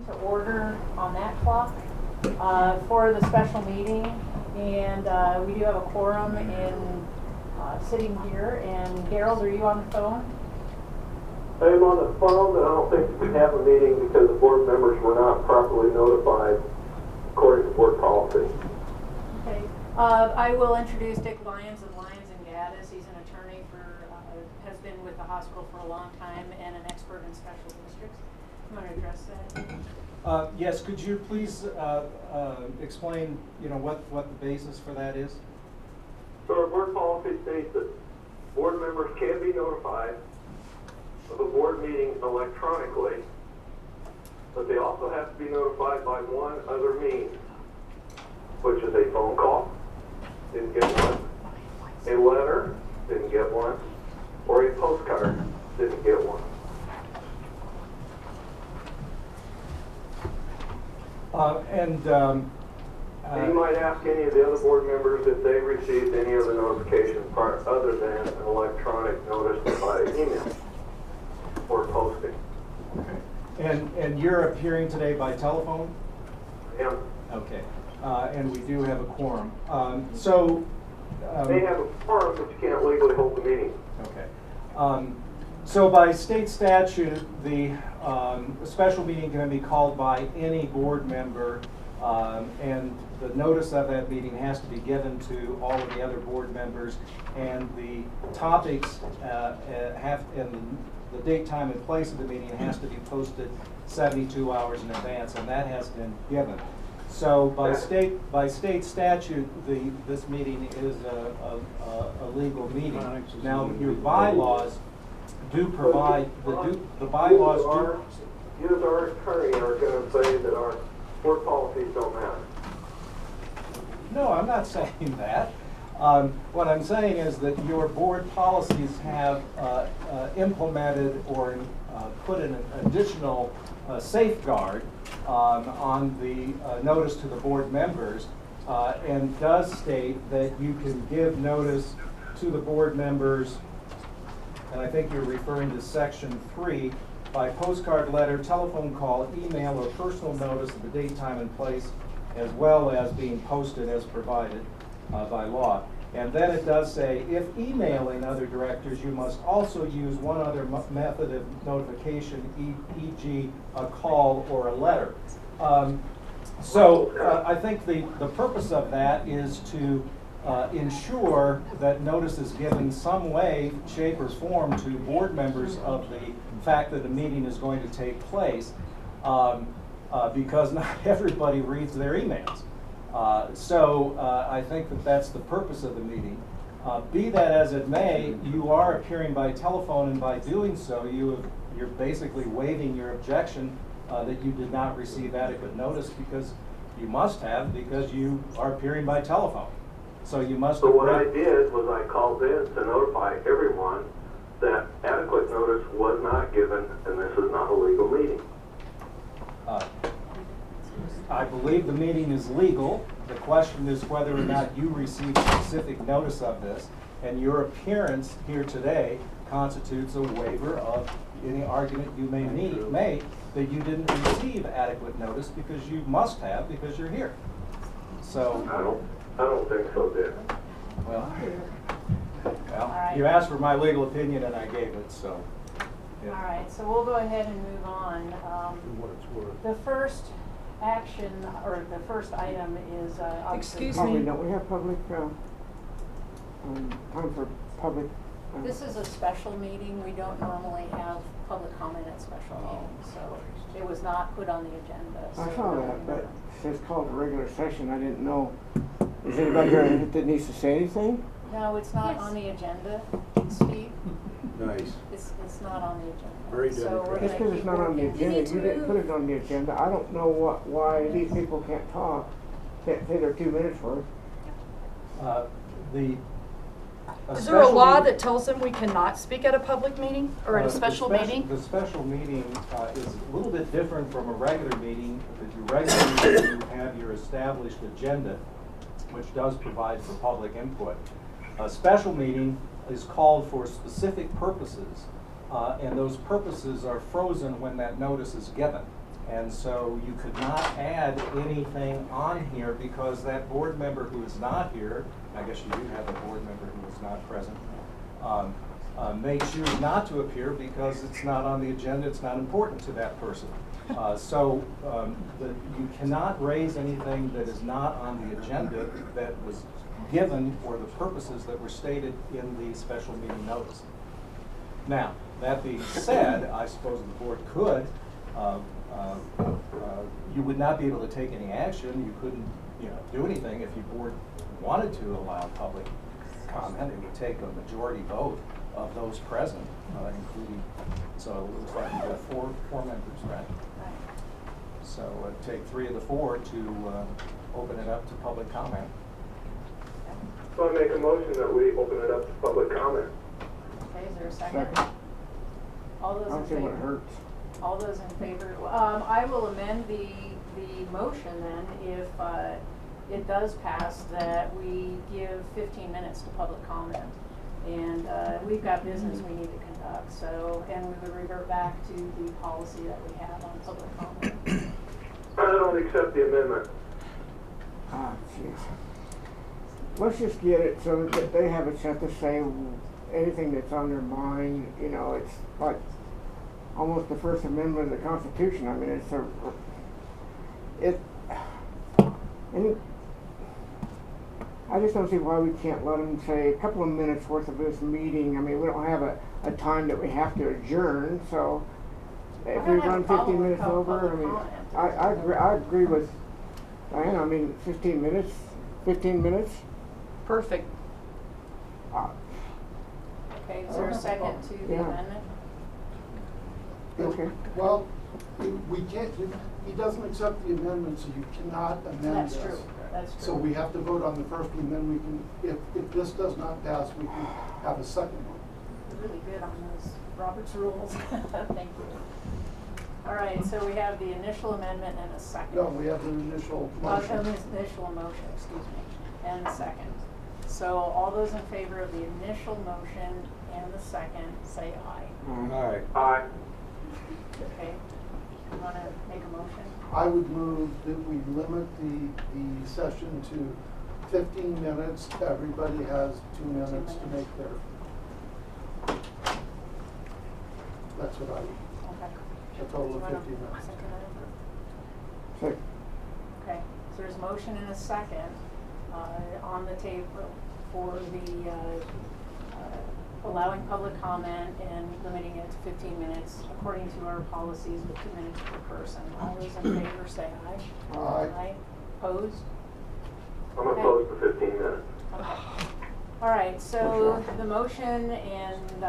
to order on that clock for the special meeting, and we do have a quorum in sitting here. And Gerald, are you on the phone? I am on the phone, but I don't think we have a meeting because the board members were not properly notified according to board policy. Okay. I will introduce Dick Lyons of Lyons and Gaddis. He's an attorney has been with the hospital for a long time and an expert in special districts. You want to address that? Yes, could you please explain, what the basis for that is? So our board policy states that board members can be notified of a board meeting electronically, but they also have to be notified by one other means, which is a phone call, didn't get one, a letter, didn't get one, or a postcard, didn't get one. You might ask any of the other board members if they received any other notification other than an electronic notice by email or posting. Okay. And you're appearing today by telephone? Yeah. Okay. And we do have a quorum. They have a quorum, but you can't legally hold the meeting. Okay. So by state statute, the special meeting can be called by any board member, and the notice of that meeting has to be given to all of the other board members, and the topics and the date, time, and place of the meeting has to be posted 72 hours in advance, and that has been given. So by state statute, this meeting is a legal meeting. Now, your bylaws do provide, the bylaws do. You as our attorney are going to say that our board policies don't matter. No, I'm not saying that. What I'm saying is that your board policies have implemented or put an additional safeguard on the notice to the board members, and does state that you can give notice to the board members, and I think you're referring to section 3, by postcard, letter, telephone call, email, or personal notice of the date, time, and place, as well as being posted as provided by law. And then it does say, if emailing other directors, you must also use one other method of notification, e.g. a call or a letter. I think the purpose of that is to ensure that notice is given some way, shape, or form to board members of the fact that a meeting is going to take place, because not everybody reads their emails. I think that that's the purpose of the meeting. Be that as it may, you are appearing by telephone, and by doing so, you're basically waiving your objection that you did not receive adequate notice, because you must have, because you are appearing by telephone. So you must. So what I did was I called in to notify everyone that adequate notice was not given, and this is not a legal meeting. I believe the meeting is legal. The question is whether or not you received specific notice of this, and your appearance here today constitutes a waiver of any argument you may make that you didn't receive adequate notice, because you must have, because you're here. So I don't think so, Dick. well, right. You asked for my legal opinion, and I gave it. So. Yeah. All right, so we'll go ahead and move on. The first action, or the first item is Excuse Oh, me. don't we have public, time for public? This is a special meeting. We don't normally have public comment at special meetings, so it was not put on the agenda. I so saw that, but it says called a regular session. I didn't know. Is anybody here that needs to say anything? No, it's not on the agenda, Steve. Nice. It's not on the agenda. Very So we're Just gonna because it's keep not on the working. agenda, you didn't put it on the agenda. I don't know why these people can't talk, can't say their 2 minutes worth. Is there a law that tells them we cannot speak at a public meeting or at a special meeting? The special meeting is a little bit different from a regular meeting. At your regular meeting, you have your established agenda, which does provide for public input. A special meeting is called for specific purposes, and those purposes are frozen when that notice is given. And so you could not add anything on here because that board member who is not here, I guess you do have a board member who is not present, may choose not to appear because it's not on the agenda, it's not important to that person. You cannot raise anything that is not on the agenda that was given for the purposes that were stated in the special meeting notice. Now, that being said, I suppose the board could, you would not be able to take any action, you couldn't, do anything if your board wanted to allow public comment. It would take a majority vote of those present, including, so it looks like you have four members, right? So it'd take 3 of the 4 to open it up to public comment. So I make a motion that we open it up to public comment. Okay, is there a second? Second. All those I in don't see what favor? hurts. All those in favor? I will amend the motion then, if it does pass, that we give 15 minutes to public comment. And we've got business we need to conduct, so, and we would revert back to the policy that we have on public comment. I don't accept the amendment. Ah, jeez. Let's just get it so that they have a chance to say anything that's on their mind. It's like almost the First Amendment of the Constitution. I mean, I just don't see why we can't let them say a couple of minutes worth of this meeting. I mean, we don't have a time that we have to adjourn, so if we don't have a run problem 15 with minutes over, I mean, comment. I agree with Diana. I mean, 15 minutes. Perfect. Okay, is there a second to the Yeah. amendment? Okay. Well, we can't, he doesn't accept the amendment, so you cannot amend That's this. true, that's true. So we have to vote on the first one, then we can, if this does not pass, we can have a second one. You're really good on those Robert's rules. Thank you. All right, so we have the initial amendment and a second. No, we have an initial motion. Initial motion, excuse me, and a second. So all those in favor of the initial motion and the second, say aye. All right. Aye. Okay, you wanna make a motion? I would move that we limit the session to 15 minutes. Everybody has 2 minutes to make their, that's what I would. Okay. A total of Do you wanna 15 minutes. second that? So, Okay, so there's a motion and a second on the table for the allowing public comment and limiting it to 15 minutes according to our policies with 2 minutes per person. All those in favor say aye. Aye. Opposed? I'm opposed to 15 minutes. Okay. All right, so the motion and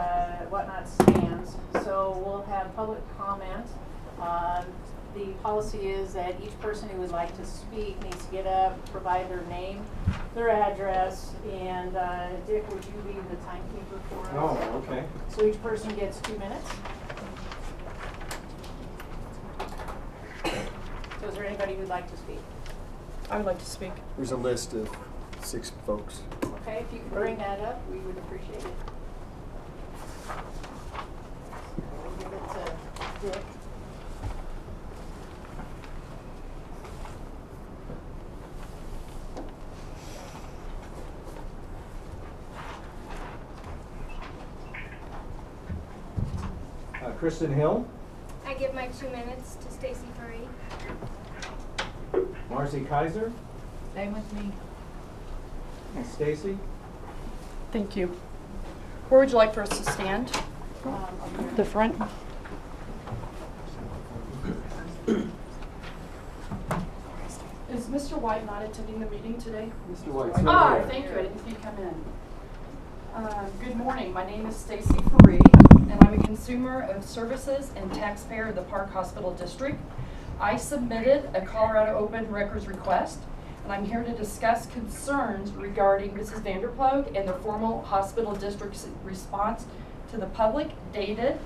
whatnot stands. So we'll have public comment. The policy is that each person who would like to speak needs to get up, provide their name, their address, and Dick, would you be the timekeeper for us? Oh, okay. So each person gets 2 minutes. So is there anybody who'd like to speak? I would like to speak. There's a list of 6 folks. Okay, if you could bring that up, we would appreciate it. We'll give it to Dick. Kristen Hill, I give my 2 minutes to Stacy Furry. Marcy Kaiser, Same with me. Stacy. Thank you. Where would you like for us to stand? The front? Is Mr. White not attending the meeting today? Mr. White's Ah, not here. thank you, I didn't see you come in. Good morning, my name is Stacy Faree, and I'm a consumer of services and taxpayer of the Park Hospital District. I submitted a Colorado Open Records request, and I'm here to discuss concerns regarding Mrs. Vanderploeg and the formal hospital district's response to the public dated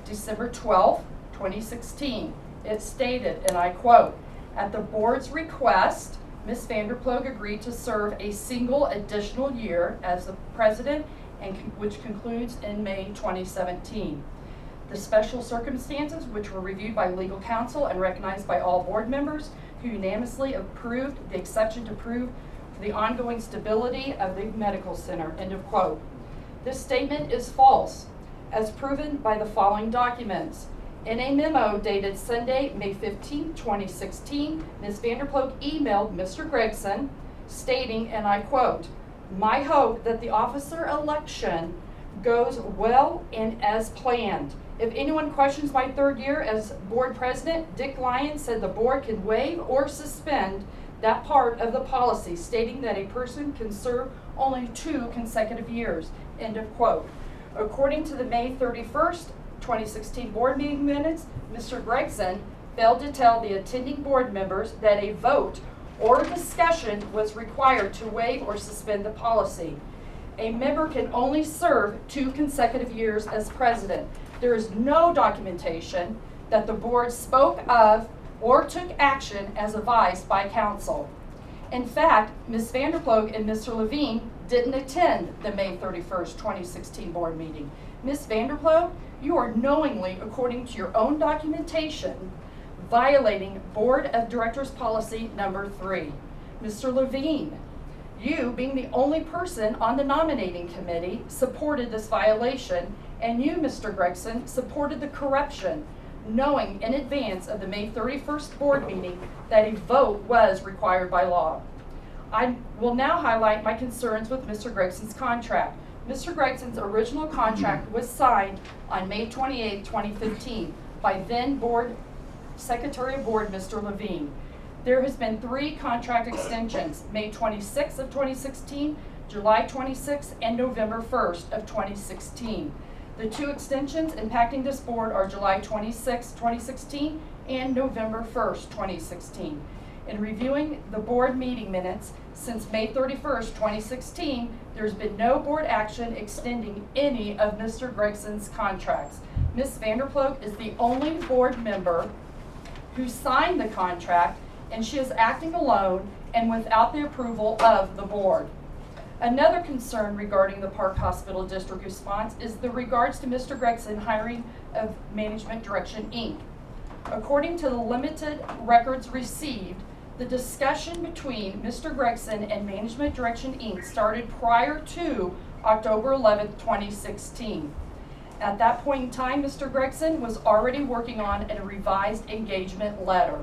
December 12, 2016. It stated, and I quote, "At the board's request, Ms. Vanderploeg agreed to serve a single additional year as the president, and which concludes in May 2017. the special circumstances which were reviewed by legal counsel and recognized by all board members who unanimously approved the exception to prove for the ongoing stability of the medical center, end of quote. This statement is false, as proven by the following documents. In a memo dated Sunday, May 15, 2016, Ms. Vanderploeg emailed Mr. Gregson stating, and I quote, "My hope that the officer election goes well and as planned. If anyone questions my third year as board president, Dick Lyons said the board can waive or suspend that part of the policy stating that a person can serve only 2 consecutive years," end of quote. According to the May 31st, 2016 board meeting minutes, Mr. Gregson failed to tell the attending board members that a vote or discussion was required to waive or suspend the policy. A member can only serve 2 consecutive years as president. There is no documentation that the board spoke of or took action as advised by council. In fact, Ms. Vanderploeg and Mr. Levine didn't attend the May 31st, 2016 board meeting. Ms. Vanderploeg, you are knowingly, according to your own documentation, violating Board of Directors Policy number 3. Mr. Levine, you, being the only person on the nominating committee, supported this violation, and you, Mr. Gregson, supported the corruption, knowing in advance of the May 31st board meeting that a vote was required by law. I will now highlight my concerns with Mr. Gregson's contract. Mr. Gregson's original contract was signed on May 28, 2015 by then Board Secretary of Board, Mr. Levine. There has been 3 contract extensions, May 26 of 2016, July 26, and November 1st of 2016. The 2 extensions impacting this board are July 26, 2016 and November 1st, 2016. In reviewing the board meeting minutes since May 31st, 2016, there's been no board action extending any of Mr. Gregson's contracts. Ms. Vanderploeg is the only board member who signed the contract, and she is acting alone and without the approval of the board. Another concern regarding the Park Hospital District response is the regards to Mr. Gregson hiring of Management Direction, Inc. According to the limited records received, the discussion between Mr. Gregson and Management Direction, Inc. started prior to October 11, 2016. At that point in time, Mr. Gregson was already working on a revised engagement letter.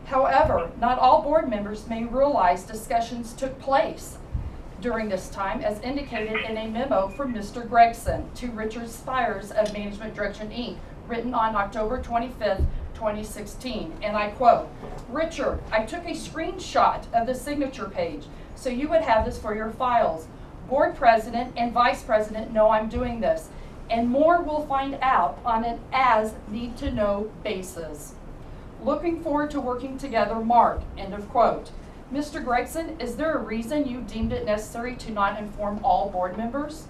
However, not all board members may realize discussions took place during this time, as indicated in a memo from Mr. Gregson to Richard Spires of Management Direction, Inc., written on October 25th, 2016, and I quote, "Richard, I took a screenshot of the signature page so you would have this for your files. Board president and vice president know I'm doing this, and more will find out on an as need to know basis. Looking forward to working together, Mark," end of quote. Mr. Gregson, is there a reason you deemed it necessary to not inform all board members?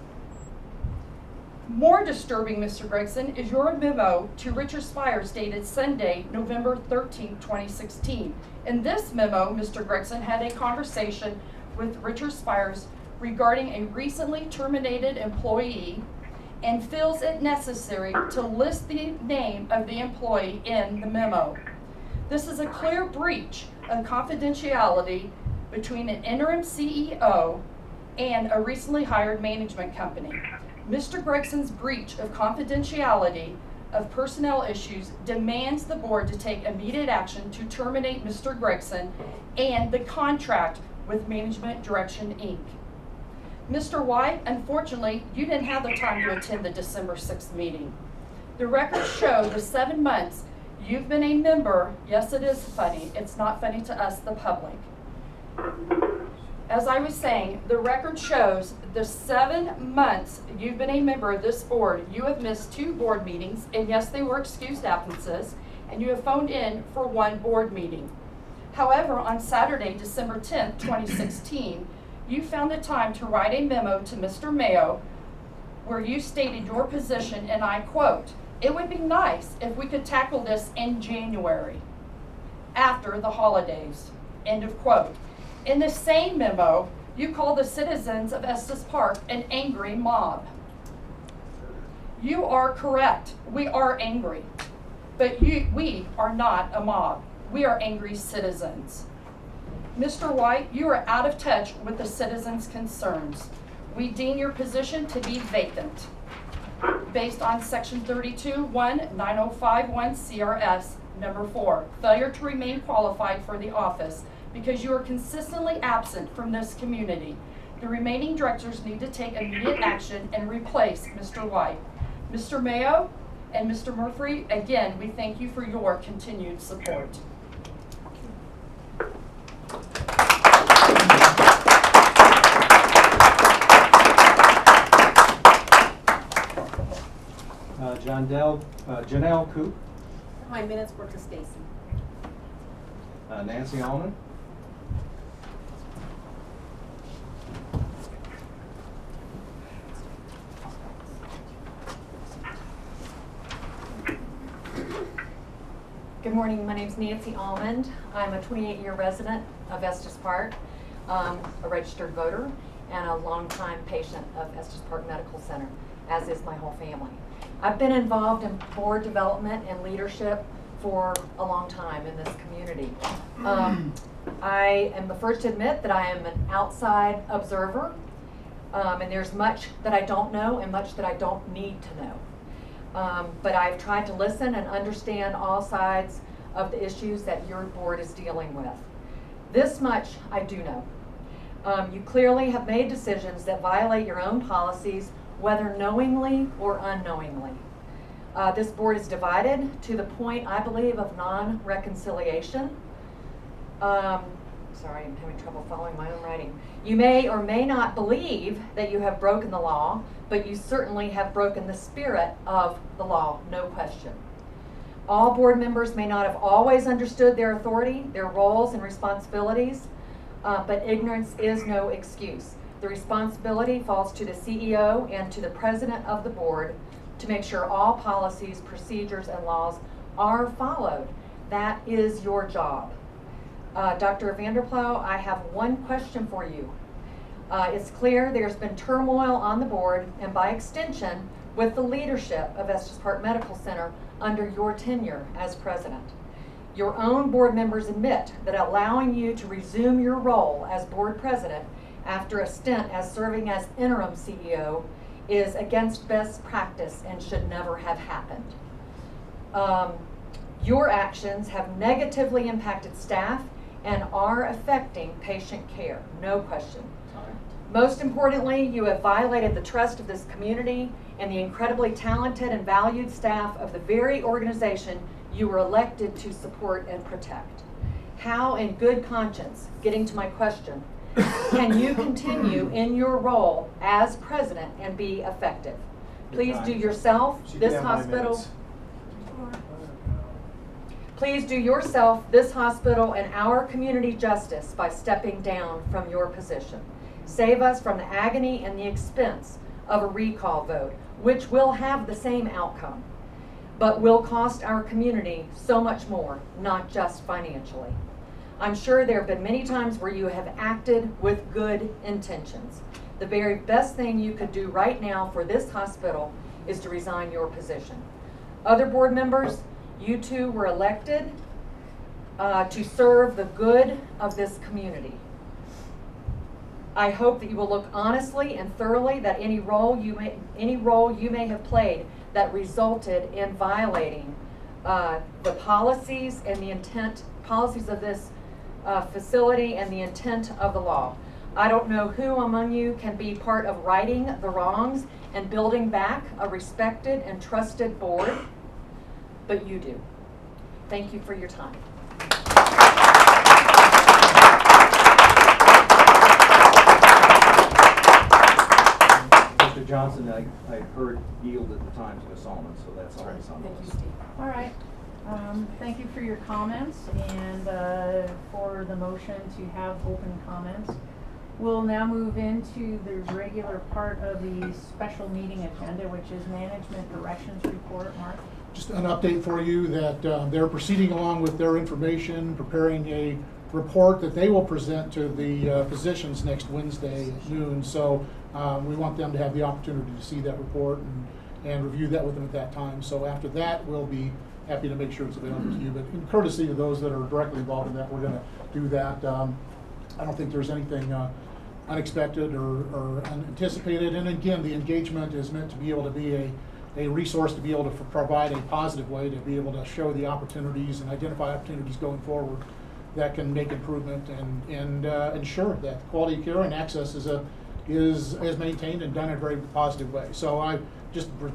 More disturbing, Mr. Gregson, is your memo to Richard Spires dated Sunday, November 13, 2016. In this memo, Mr. Gregson had a conversation with Richard Spires regarding a recently terminated employee and feels it necessary to list the name of the employee in the memo. This is a clear breach of confidentiality between an interim CEO and a recently hired management company. Mr. Gregson's breach of confidentiality of personnel issues demands the board to take immediate action to terminate Mr. Gregson and the contract with Management Direction, Inc. Mr. White, unfortunately, you didn't have the time to attend the December 6th meeting. The records show the 7 months you've been a member. Yes, it is funny. It's not funny to us, the public. As I was saying, the record shows the 7 months you've been a member of this board, you have missed 2 board meetings, and yes, they were excused absences, and you have phoned in for 1 board meeting. However, on Saturday, December 10th, 2016, you found the time to write a memo to Mr. Mayo where you stated your position, and I quote, "It would be nice if we could tackle this in January, after the holidays," end of quote. In the same memo, you call the citizens of Estes Park an angry mob. You are correct. We are angry. But we are not a mob. We are angry citizens. Mr. White, you are out of touch with the citizens' concerns. We deem your position to be vacant based on section 32-1-9051 CRS number 4, failure to remain qualified for the office because you are consistently absent from this community. The remaining directors need to take immediate action and replace Mr. White. Mr. Mayo and Mr. Murphy, again, we thank you for your continued support. Janelle Coop, My minutes were for Stacy. Nancy Allman, Good morning, my name's Nancy Almond. I'm a 28-year resident of Estes Park, a registered voter, and a longtime patient of Estes Park Medical Center, as is my whole family. I've been involved in board development and leadership for a long time in this community. I am the first to admit that I am an outside observer, and there's much that I don't know and much that I don't need to know. But I've tried to listen and understand all sides of the issues that your board is dealing with. This much I do know. You clearly have made decisions that violate your own policies, whether knowingly or unknowingly. This board is divided to the point, I believe, of non-reconciliation. Sorry, I'm having trouble following my own writing. You may or may not believe that you have broken the law, but you certainly have broken the spirit of the law, no question. All board members may not have always understood their authority, their roles and responsibilities, but ignorance is no excuse. The responsibility falls to the CEO and to the president of the board to make sure all policies, procedures, and laws are followed. That is your job. Dr. Vanderplough, I have one question for you. It's clear there's been turmoil on the board and by extension with the leadership of Estes Park Medical Center under your tenure as president. Your own board members admit that allowing you to resume your role as board president after a stint as serving as interim CEO is against best practice and should never have happened. Your actions have negatively impacted staff and are affecting patient care, no question. Most importantly, you have violated the trust of this community and the incredibly talented and valued staff of the very organization you were elected to support and protect. How, in good conscience, getting to my question, can you continue in your role as president and be effective? Please do yourself, this hospital, please do yourself, this hospital, and our community justice by stepping down from your position. Save us from the agony and the expense of a recall vote, which will have the same outcome, but will cost our community so much more, not just financially. I'm sure there have been many times where you have acted with good intentions. The very best thing you could do right now for this hospital is to resign your position. Other board members, you two were elected to serve the good of this community. I hope that you will look honestly and thoroughly that any role you may have played that resulted in violating the policies and the policies of this facility and the intent of the law. I don't know who among you can be part of righting the wrongs and building back a respected and trusted board, but you do. Thank you for your time. Mr. Johnson, I heard yield at the time to Ms. Allman, so that's always on the Thank you, list. Steve. All right. Thank you for your comments and for the motion to have open comments. We'll now move into the regular part of the special meeting agenda, which is management directions report. Mark? Just an update for you that they're proceeding along with their information, preparing a report that they will present to the physicians next Wednesday at noon. So we want them to have the opportunity to see that report and review that with them at that time. So after that, we'll be happy to make sure it's available to you. But in courtesy to those that are directly involved in that, we're going to do that. I don't think there's anything unexpected or unanticipated. And again, the engagement is meant to be able to be a resource to be able to provide a positive way to be able to show the opportunities and identify opportunities going forward that can make improvement and ensure that quality of care and access is maintained and done in a very positive way. So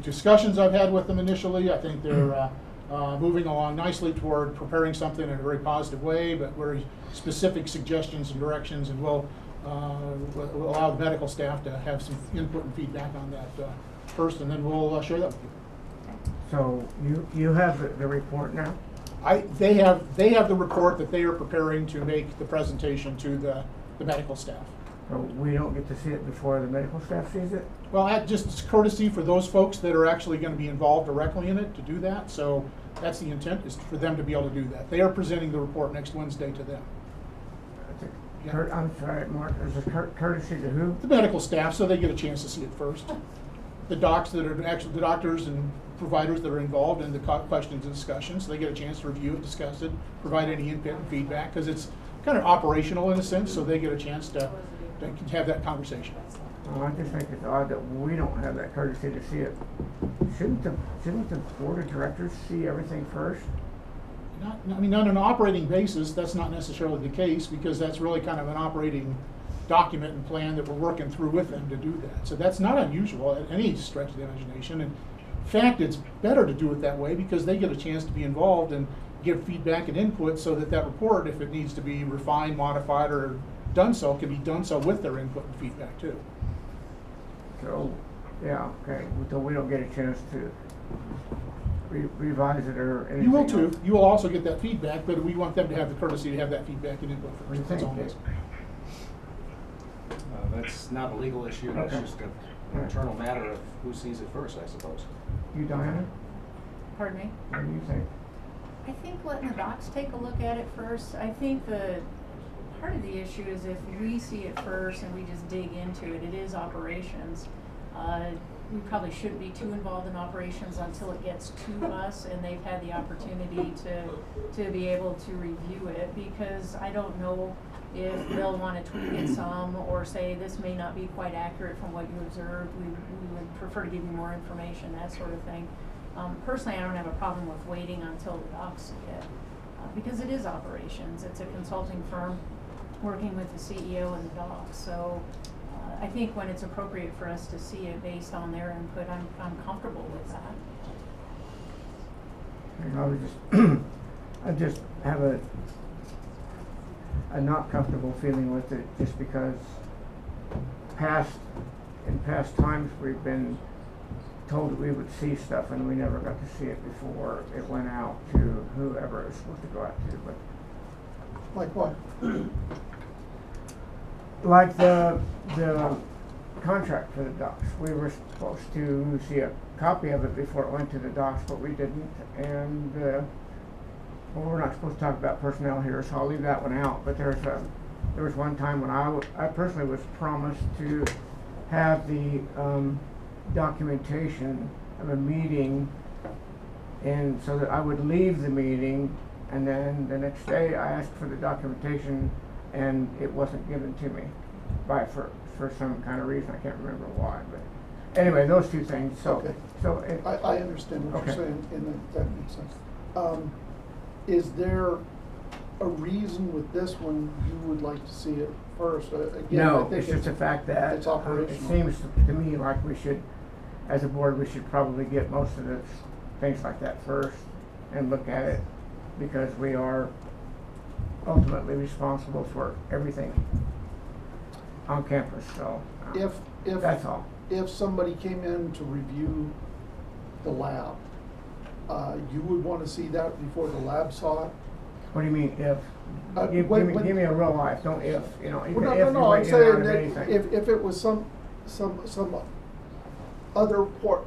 discussions I've had with them initially, I think they're moving along nicely toward preparing something in a very positive way, but very specific suggestions and directions, and we'll allow the medical staff to have some input and feedback on that first, and then we'll share that with you. So you have the report now? They have the report that they are preparing to make the presentation to the medical staff. So we don't get to see it before the medical staff sees it? Well, that just is courtesy for those folks that are actually going to be involved directly in it to do that. So that's the intent, is for them to be able to do that. They are presenting the report next Wednesday to them. Yeah. I'm sorry, Mark, is this courtesy to who? The medical staff, so they get a chance to see it first. The doctors and providers that are involved in the questions and discussions, so they get a chance to review it, discuss it, provide any input and feedback, because it's kind of operational in a sense, so they get a chance to have that conversation. Well, I just think it's odd that we don't have that courtesy to see it. Shouldn't the board of directors see everything first? I mean, on an operating basis, that's not necessarily the case, because that's really kind of an operating document and plan that we're working through with them to do that. So that's not unusual at any stretch of the imagination. And in fact, it's better to do it that way because they get a chance to be involved and give feedback and input, so that report, if it needs to be refined, modified, or done so, can be done so with their input and feedback too. So, yeah, okay, so we don't get a chance to revise it or anything? You will too. else? You will also get that feedback, but we want them to have the courtesy to have that feedback and input What do you first. That's all it think, is. That's not a legal issue, that's Okay. just an internal matter of who sees it first, I suppose. You, Diana? Pardon me? What do you think? I think letting the docs take a look at it first. I think the part of the issue is if we see it first and we just dig into it, it is operations. We probably shouldn't be too involved in operations until it gets to us and they've had the opportunity to be able to review it, because I don't know if they'll want to tweak it some or say this may not be quite accurate from what you observed. We would prefer to give you more information, that sort of thing. Personally, I don't have a problem with waiting until the docs see it, because it is operations. It's a consulting firm working with the CEO and the docs. So I think when it's appropriate for us to see it based on their input, I'm comfortable with that. I just have a not comfortable feeling with it, just because in past times we've been told that we would see stuff and we never got to see it before it went out to whoever it was supposed to go out to. But Like what? like the contract for the docs, we were supposed to see a copy of it before it went to the docs, but we didn't. And well, we're not supposed to talk about personnel here, so I'll leave that one out. But there was one time when I personally was promised to have the documentation of a meeting, and so that I would leave the meeting, and then the next day I asked for the documentation and it wasn't given to me for some kind of reason. I can't remember why, but anyway, those two things. So Okay. so I understand what Okay. you're saying, and that makes sense. Is there a reason with this one you would like to see it first? Again, I no, think it's just the fact that it's it operational. seems to me like we should, as a board, we should probably get most of the things like that first and look at it, because we are ultimately responsible for everything on campus. So If that's all. If somebody came in to review the lab, you would want to see that before the lab saw it? What do you mean if? Give me a real life, don't if. You know, you Well, can no, if no, your no, way I'm in and out saying of that anything. if it was some other port,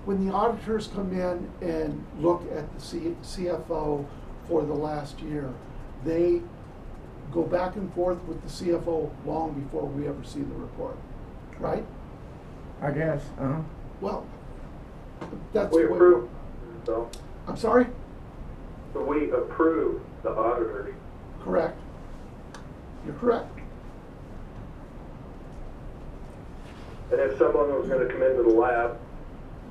when the auditors come in and look at the CFO for the last year, they go back and forth with the CFO long before we ever see the report, right? I guess, Well, that's We the way. approve, so, I'm sorry? so we approve the auditors. Correct. You're correct. And if someone was gonna come into the lab,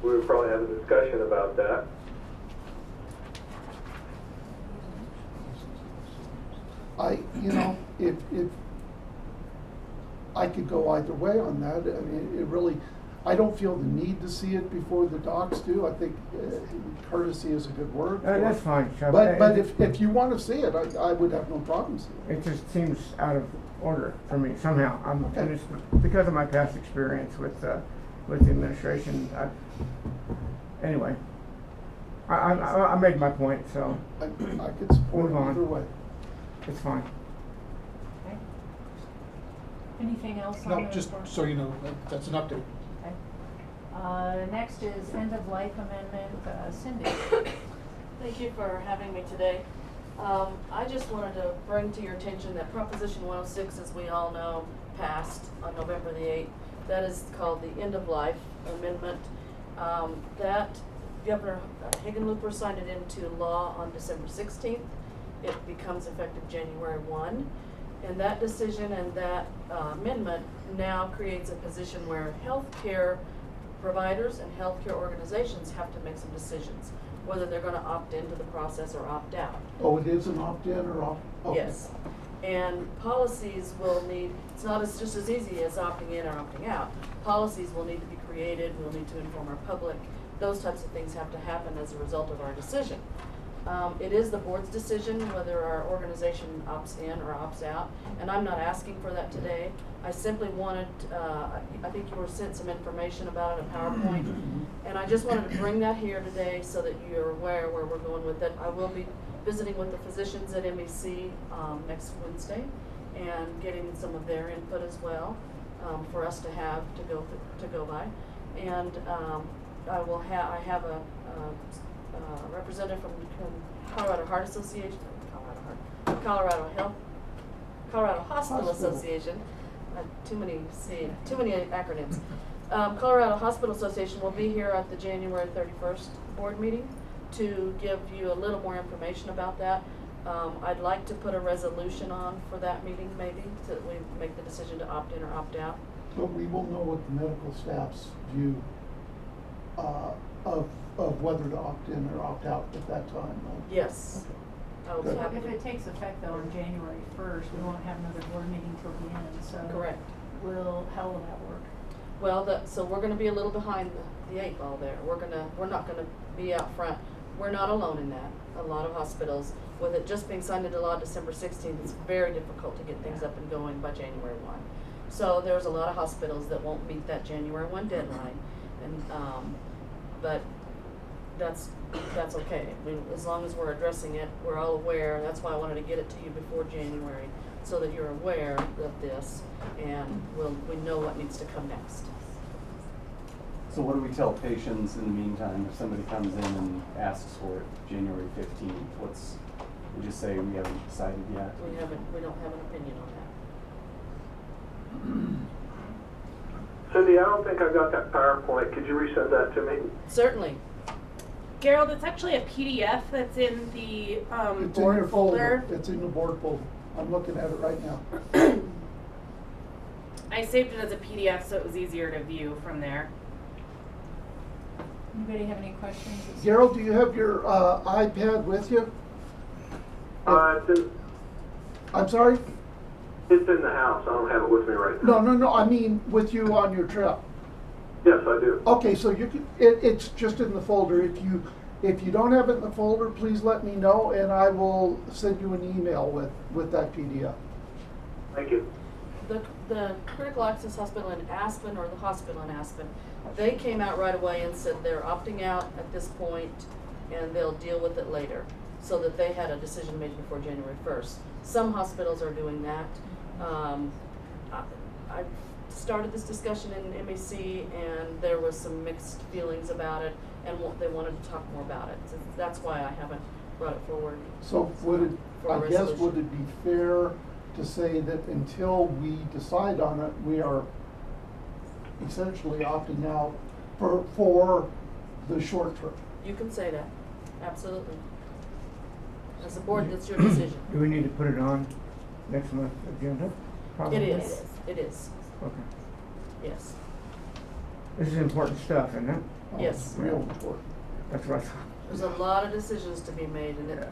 we would probably have a discussion about that. If I could go either way on that, I mean, it really, I don't feel the need to see it before the docs do. I think courtesy is a good word. for that's it. fine, Chuck. But if you want to see it, I would have no problem seeing it. It just seems out of order for me somehow. And it's because of my past experience with the administration. Anyway, I made my point, so I could support Move on. it either way. it's fine. Okay. Anything else on No, the just report? so you know, that's an update. Okay. Next is end of life amendment, Cindy. Thank you for having me today. I just wanted to bring to your attention that Proposition 106, as we all know, passed on November the 8th. That is called the End of Life Amendment. That Governor Hickenlooper signed it into law on December 16th. It becomes effective January 1. And that decision and that amendment now creates a position where healthcare providers and healthcare organizations have to make some decisions, whether they're going to opt into the process or opt out. Oh, it is an opt-in or opt? Okay. Yes. And policies will need, it's not as just as easy as opting in or opting out. Policies will need to be created, we'll need to inform our public. Those types of things have to happen as a result of our decision. It is the board's decision whether our organization opts in or opts out, and I'm not asking for that today. I simply wanted, I think you were sent some information about it, a PowerPoint, and I just wanted to bring that here today so that you're aware where we're going with it. I will be visiting with the physicians at MEC next Wednesday and getting some of their input as well for us to have to go by. And I have a representative from Colorado Heart Association, Colorado Hospital Association. Too many acronyms. Colorado Hospital Association will be here at the January 31st board meeting to give you a little more information about that. I'd like to put a resolution on for that meeting, maybe, so that we make the decision to opt in or opt out. But we will know what the medical staff's view of whether to opt in or opt out at that time, right? Yes. I will be Good. happy If to- it takes effect though on January 1st, we won't have another board meeting till the end, so. Correct. How will that work? Well, so we're gonna be a little behind the 8 ball there. We're not gonna be out front. We're not alone in that. A lot of hospitals, with it just being signed into law December 16th, it's very difficult to get things up and going by January 1. So there's a lot of hospitals that won't meet that January 1 deadline, and but that's okay. I mean, as long as we're addressing it, we're all aware. That's why I wanted to get it to you before January, so that you're aware of this, and we know what needs to come next. So what do we tell patients in the meantime if somebody comes in and asks for it January 15th? We just say we haven't decided yet? We don't have an opinion on that. Cindy, I don't think I got that PowerPoint. Could you resend that to me? Certainly. Gerald, it's actually a PDF that's in the It's in board your folder. It's in the board folder. I'm looking at it right now. I saved it as a PDF so it was easier to view from there. Anybody have any questions? Gerald, do you have your iPad with you? I'm sorry? It's in the house. I don't have it with me right now. No, I mean with you on your trip. Yes, I do. Okay, so you can, it's just in the folder. If you don't have it in the folder, please let me know and I will send you an email with that PDF. Thank you. The Critical Access Hospital in Aspen, or the hospital in Aspen, they came out right away and said they're opting out at this point and they'll deal with it later, so that they had a decision made before January 1st. Some hospitals are doing that. I started this discussion in MEC and there was some mixed feelings about it, and they wanted to talk more about it. So that's why I haven't brought it forward. So would it, For a I guess, resolution. would it be fair to say that until we decide on it, we are essentially opting out for the short term? You can say that, absolutely. As a board, that's your decision. Do we need to put it on next month's agenda? Probably. It is, Okay. yes. This is important stuff, isn't it? Oh, Yes. it's real important. That's what I thought. There's a lot of decisions to be made, and Yeah.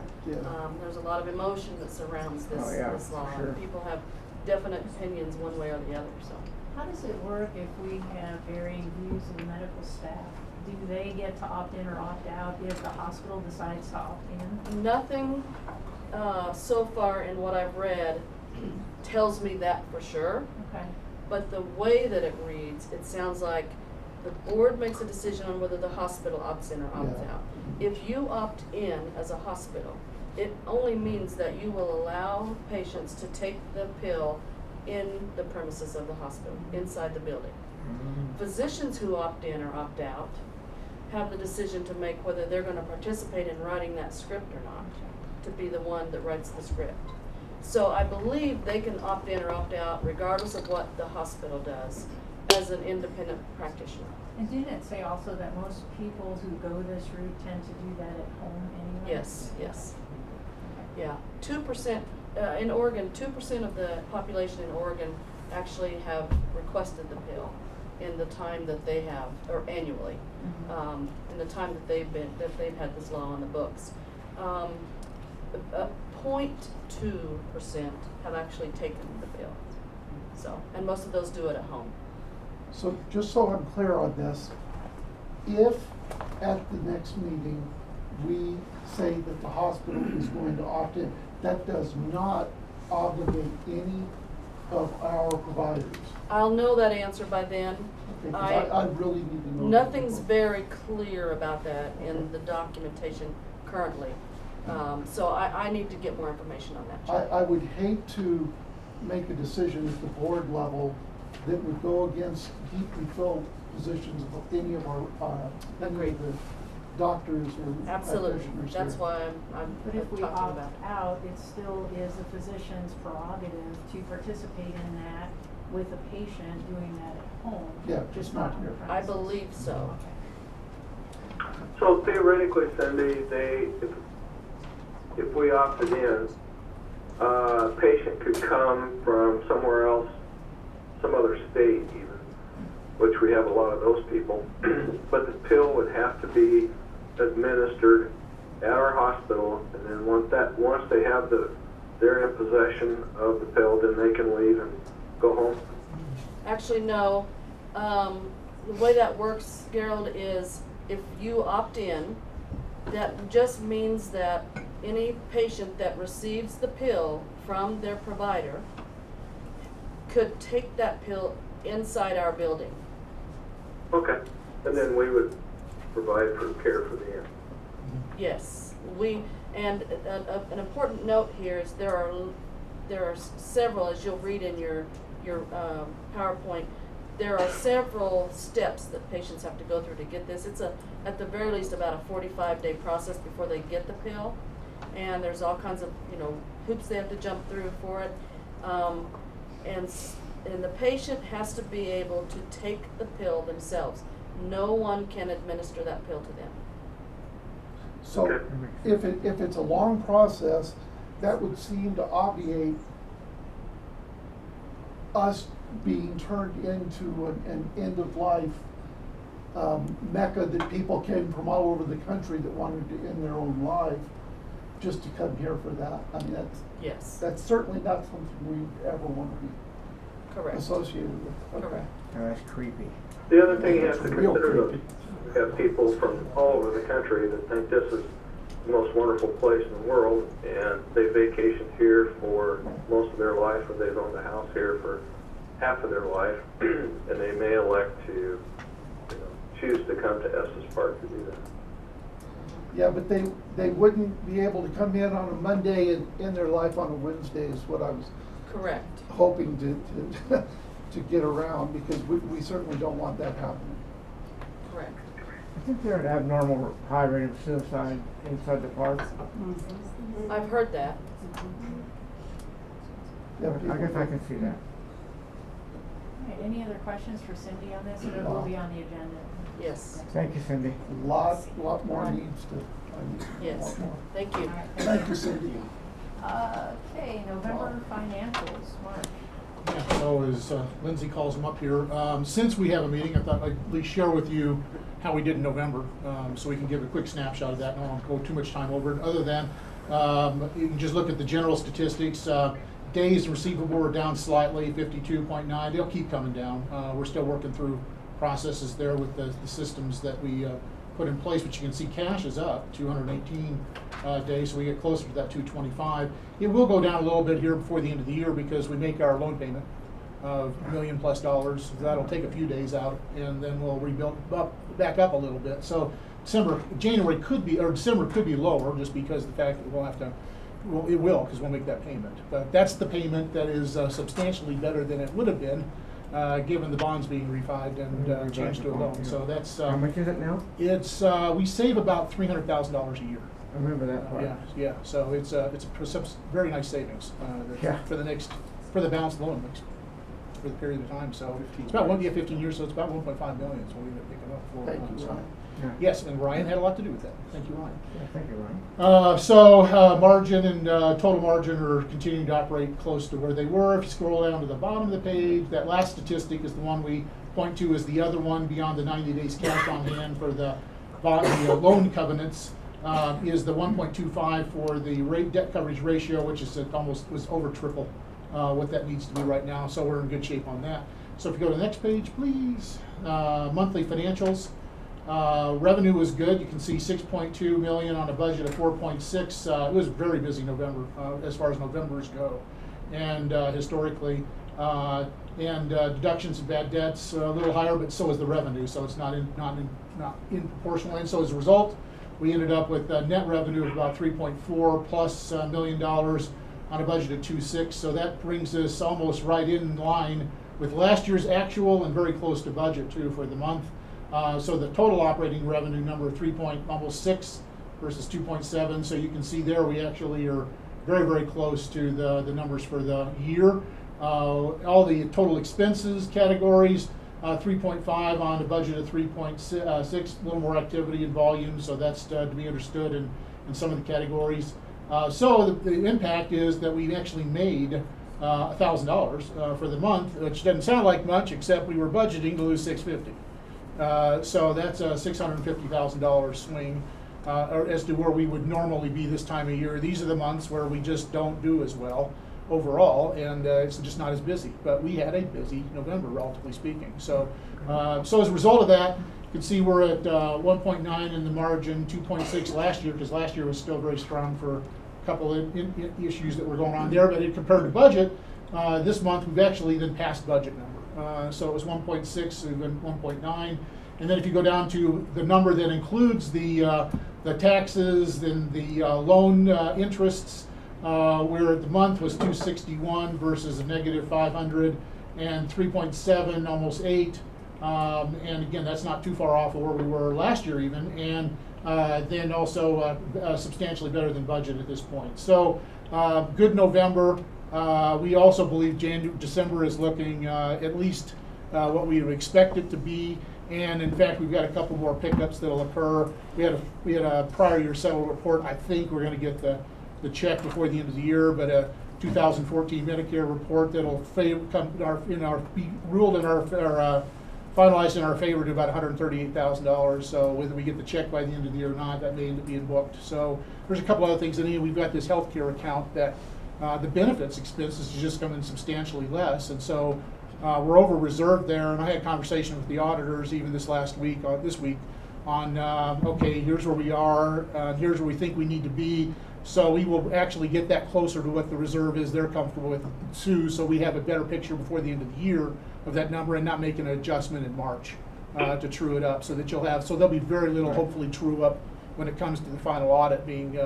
there's a lot of emotion that surrounds this, Oh, yeah, this law. for sure. And people have definite opinions one way or the other, so. How does it work if we have varying views of medical staff? Do they get to opt in or opt out if the hospital decides to opt in? Nothing, so far in what I've read tells me that for sure. Okay. But the way that it reads, it sounds like the board makes a decision on whether the hospital opts in or opts Yeah. out. If you opt in as a hospital, it only means that you will allow patients to take the pill in the premises of the hospital, inside the building. Physicians who opt in or opt out have the decision to make whether they're gonna participate in writing that script or not, to be the one that writes the script. So I believe they can opt in or opt out regardless of what the hospital does as an independent practitioner. And didn't it say also that most people who go this route tend to do that at home anyway? Yes, yes. Yeah, 2%, in Oregon, 2% of the population in Oregon actually have requested the pill in the time that they have, or annually, in the time that they've had this law on the books. 0.2% have actually taken the pill. So, and most of those do it at home. So just so I'm clear on this, if at the next meeting, we say that the hospital is going to opt in, that does not obligate any of our providers. I'll know that answer by then. Okay, 'cause I really need to know. Nothing's very clear about that in the documentation currently. So I need to get more information on that. I would hate to make a decision at the board level that would go against deeply filled positions of any of our, any of the doctors or Absolutely, practitioners that's here. why I'm But if we talking opt about it. out, it still is the physician's prerogative to participate in that with a patient doing that at home. Yeah, just just not not on the here. I premises. believe so. So theoretically, Cindy, if we opted in, a patient could come from somewhere else, some other state even, which we have a lot of those people, but the pill would have to be administered at our hospital, and then once they have they're in possession of the pill, then they can leave and go home. Actually, no. The way that works, Gerald, is if you opt in, that just means that any patient that receives the pill from their provider could take that pill inside our building. Okay, and then we would provide for care for the end. Yes, and an important note here is there are several, as you'll read in your PowerPoint, there are several steps that patients have to go through to get this. It's at the very least about a 45-day process before they get the pill, and there's all kinds of hoops they have to jump through for it, and the patient has to be able to take the pill themselves. No one can administer that pill to them. So Okay. if it's a long process, that would seem to obviate us being turned into an end-of-life mecca that people came from all over the country that wanted to end their own life just to come here for that. I mean, Yes, that's certainly not something we ever want to be correct. associated with. Okay. Correct. Oh, that's creepy. The other thing you have to It's real consider, though, creepy. you have people from all over the country that think this is the most wonderful place in the world, and they vacation here for most of their life, or they've owned a house here for half of their life, and they may elect to choose to come to Estes Park to do that. Yeah, but they wouldn't be able to come in on a Monday and end their life on a Wednesday is what I was Correct. hoping to to get around, because we certainly don't want that happening. Correct. I think there's an abnormal high rate of suicide inside the park. I've heard that. Yeah, I guess I can see that. All right, any other questions for Cindy on this? It will be on the agenda. Yes. Thank you, Cindy. A lot more needs to, a Yes. lot more. Thank you. All right, Thank you, Cindy. Okay, November financials, Mark. Yeah, so as Lindsay calls them up here, since we have a meeting, I thought I'd at least share with you how we did in November, so we can give a quick snapshot of that. I don't want to go too much time over it, other than you can just look at the general statistics. Days receivable are down slightly, 52.9. They'll keep coming down. We're still working through processes there with the systems that we put in place, but you can see cash is up 218 days, so we get closer to that 225. It will go down a little bit here before the end of the year because we make our loan payment of $1 million plus. That'll take a few days out, and then we'll rebuild back up a little bit. So December could be lower just because of the fact that we'll have to. Well, it will because we'll make that payment. But that's the payment that is substantially better than it would have been, given the bonds being refinanced and changed to a loan. So that's How much is it now? it's we save about $300,000 a year. I remember that part. Yeah. So it's a very nice savings Yeah. for the balance of the loan mix for the period of time. So 15 it's about years. 15 years. So it's about 1.5 million. So we end up picking up for. Thank you, Ryan. Yeah. Yes, and Ryan had a lot to do with that. Thank you, Ryan. Yeah, thank you, Ryan. So margin and total margin are continuing to operate close to where they were. If you scroll down to the bottom of the page, that last statistic is the one we point to as the other one beyond the 90 days cash on hand for the loan covenants. Is the 1.25 for the debt coverage ratio, which is was over triple what that needs to be right now. So we're in good shape on that. So if you go to the next page, please. Monthly financials. Revenue was good. You can see 6.2 million on a budget of 4.6. It was very busy November as far as Novembers go, and historically, and deductions of bad debts a little higher, but so is the revenue. So it's not in proportional. And so as a result, we ended up with net revenue of about 3.4 plus $1 million on a budget of 2.6. So that brings us almost right in line with last year's actual and very close to budget too for the month. So the total operating revenue number of almost 6 versus 2.7. So you can see there we actually are very, very close to the numbers for the year. All the total expenses categories, 3.5 on a budget of 3.6, a little more activity and volume. So that's to be understood in some of the categories. So the impact is that we actually made $1,000 for the month, which doesn't sound like much, except we were budgeting to lose $650. So that's a $650,000 swing as to where we would normally be this time of year. These are the months where we just don't do as well overall, and it's just not as busy. But we had a busy November, relatively speaking. So, so as a result of that, you can see we're at 1.9 in the margin, 2.6 last year, because last year was still very strong for a couple of issues that were going on there. But compared to budget, this month we've actually then passed budget number. So it was 1.6, even 1.9, and then if you go down to the number that includes the taxes, then the loan interests, where the month was 261 versus a negative 500, and 3.7, almost 8, and again that's not too far off of where we were last year even, and then also substantially better than budget at this point. So good November. We also believe December is looking at least what we would expect it to be, and in fact we've got a couple more pickups that'll occur. We had a prior year settlement report. I think we're going to get the check before the end of the year, but a 2014 Medicare report that'll be ruled in our finalized in our favor to about $138,000. So whether we get the check by the end of the year or not, that may end up being booked. So there's a couple other things. And then we've got this healthcare account that the benefits expenses is just coming substantially less, and so we're over reserved there. And I had a conversation with the auditors even this week on okay, here's where we are, here's where we think we need to be. So we will actually get that closer to what the reserve is they're comfortable with too, so we have a better picture before the end of the year of that number and not make an adjustment in March to true it up, so that there'll be very little hopefully true up when it comes to the final audit being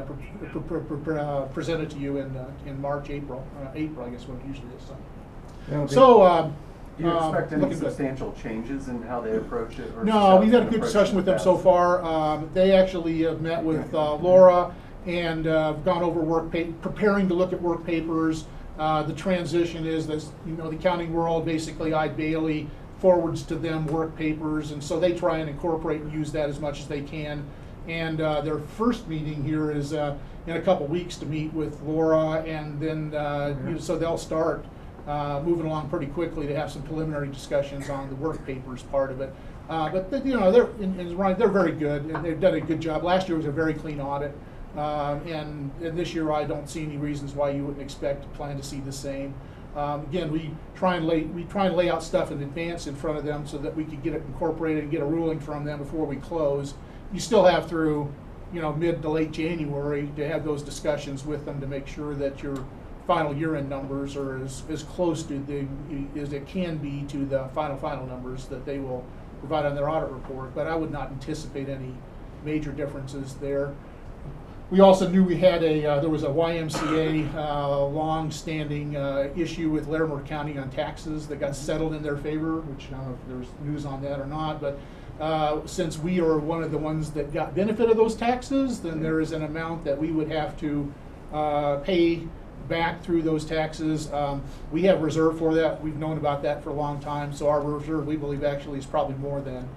presented to you in March, April, I guess what it usually is. So do you expect any looking good. substantial changes in how they approach it? Or No, we've had a good discussion with them so far. They actually have met with Laura and gone over preparing to look at work papers. The transition is this, the accounting world, basically Bailey forwards to them work papers, and so they try and incorporate and use that as much as they can. And their first meeting here is in a couple weeks to meet with Laura, and then so they'll start moving along pretty quickly to have some preliminary discussions on the work papers part of it. But they're very good, and they've done a good job. Last year was a very clean audit, and this year I don't see any reasons why you wouldn't plan to see the same. Again, we try and lay out stuff in advance in front of them so that we could get it incorporated and get a ruling from them before we close. You still have through, mid to late January to have those discussions with them to make sure that your final year-end numbers are as close to as it can be to the final numbers that they will provide on their audit report. But I would not anticipate any major differences there. We also knew we had there was a YMCA long-standing issue with Larimer County on taxes that got settled in their favor, which I don't know if there's news on that or not, but since we are one of the ones that got benefit of those taxes, then there is an amount that we would have to pay back through those taxes. We have reserve for that. We've known about that for a long time, so our reserve, we believe, actually is probably more than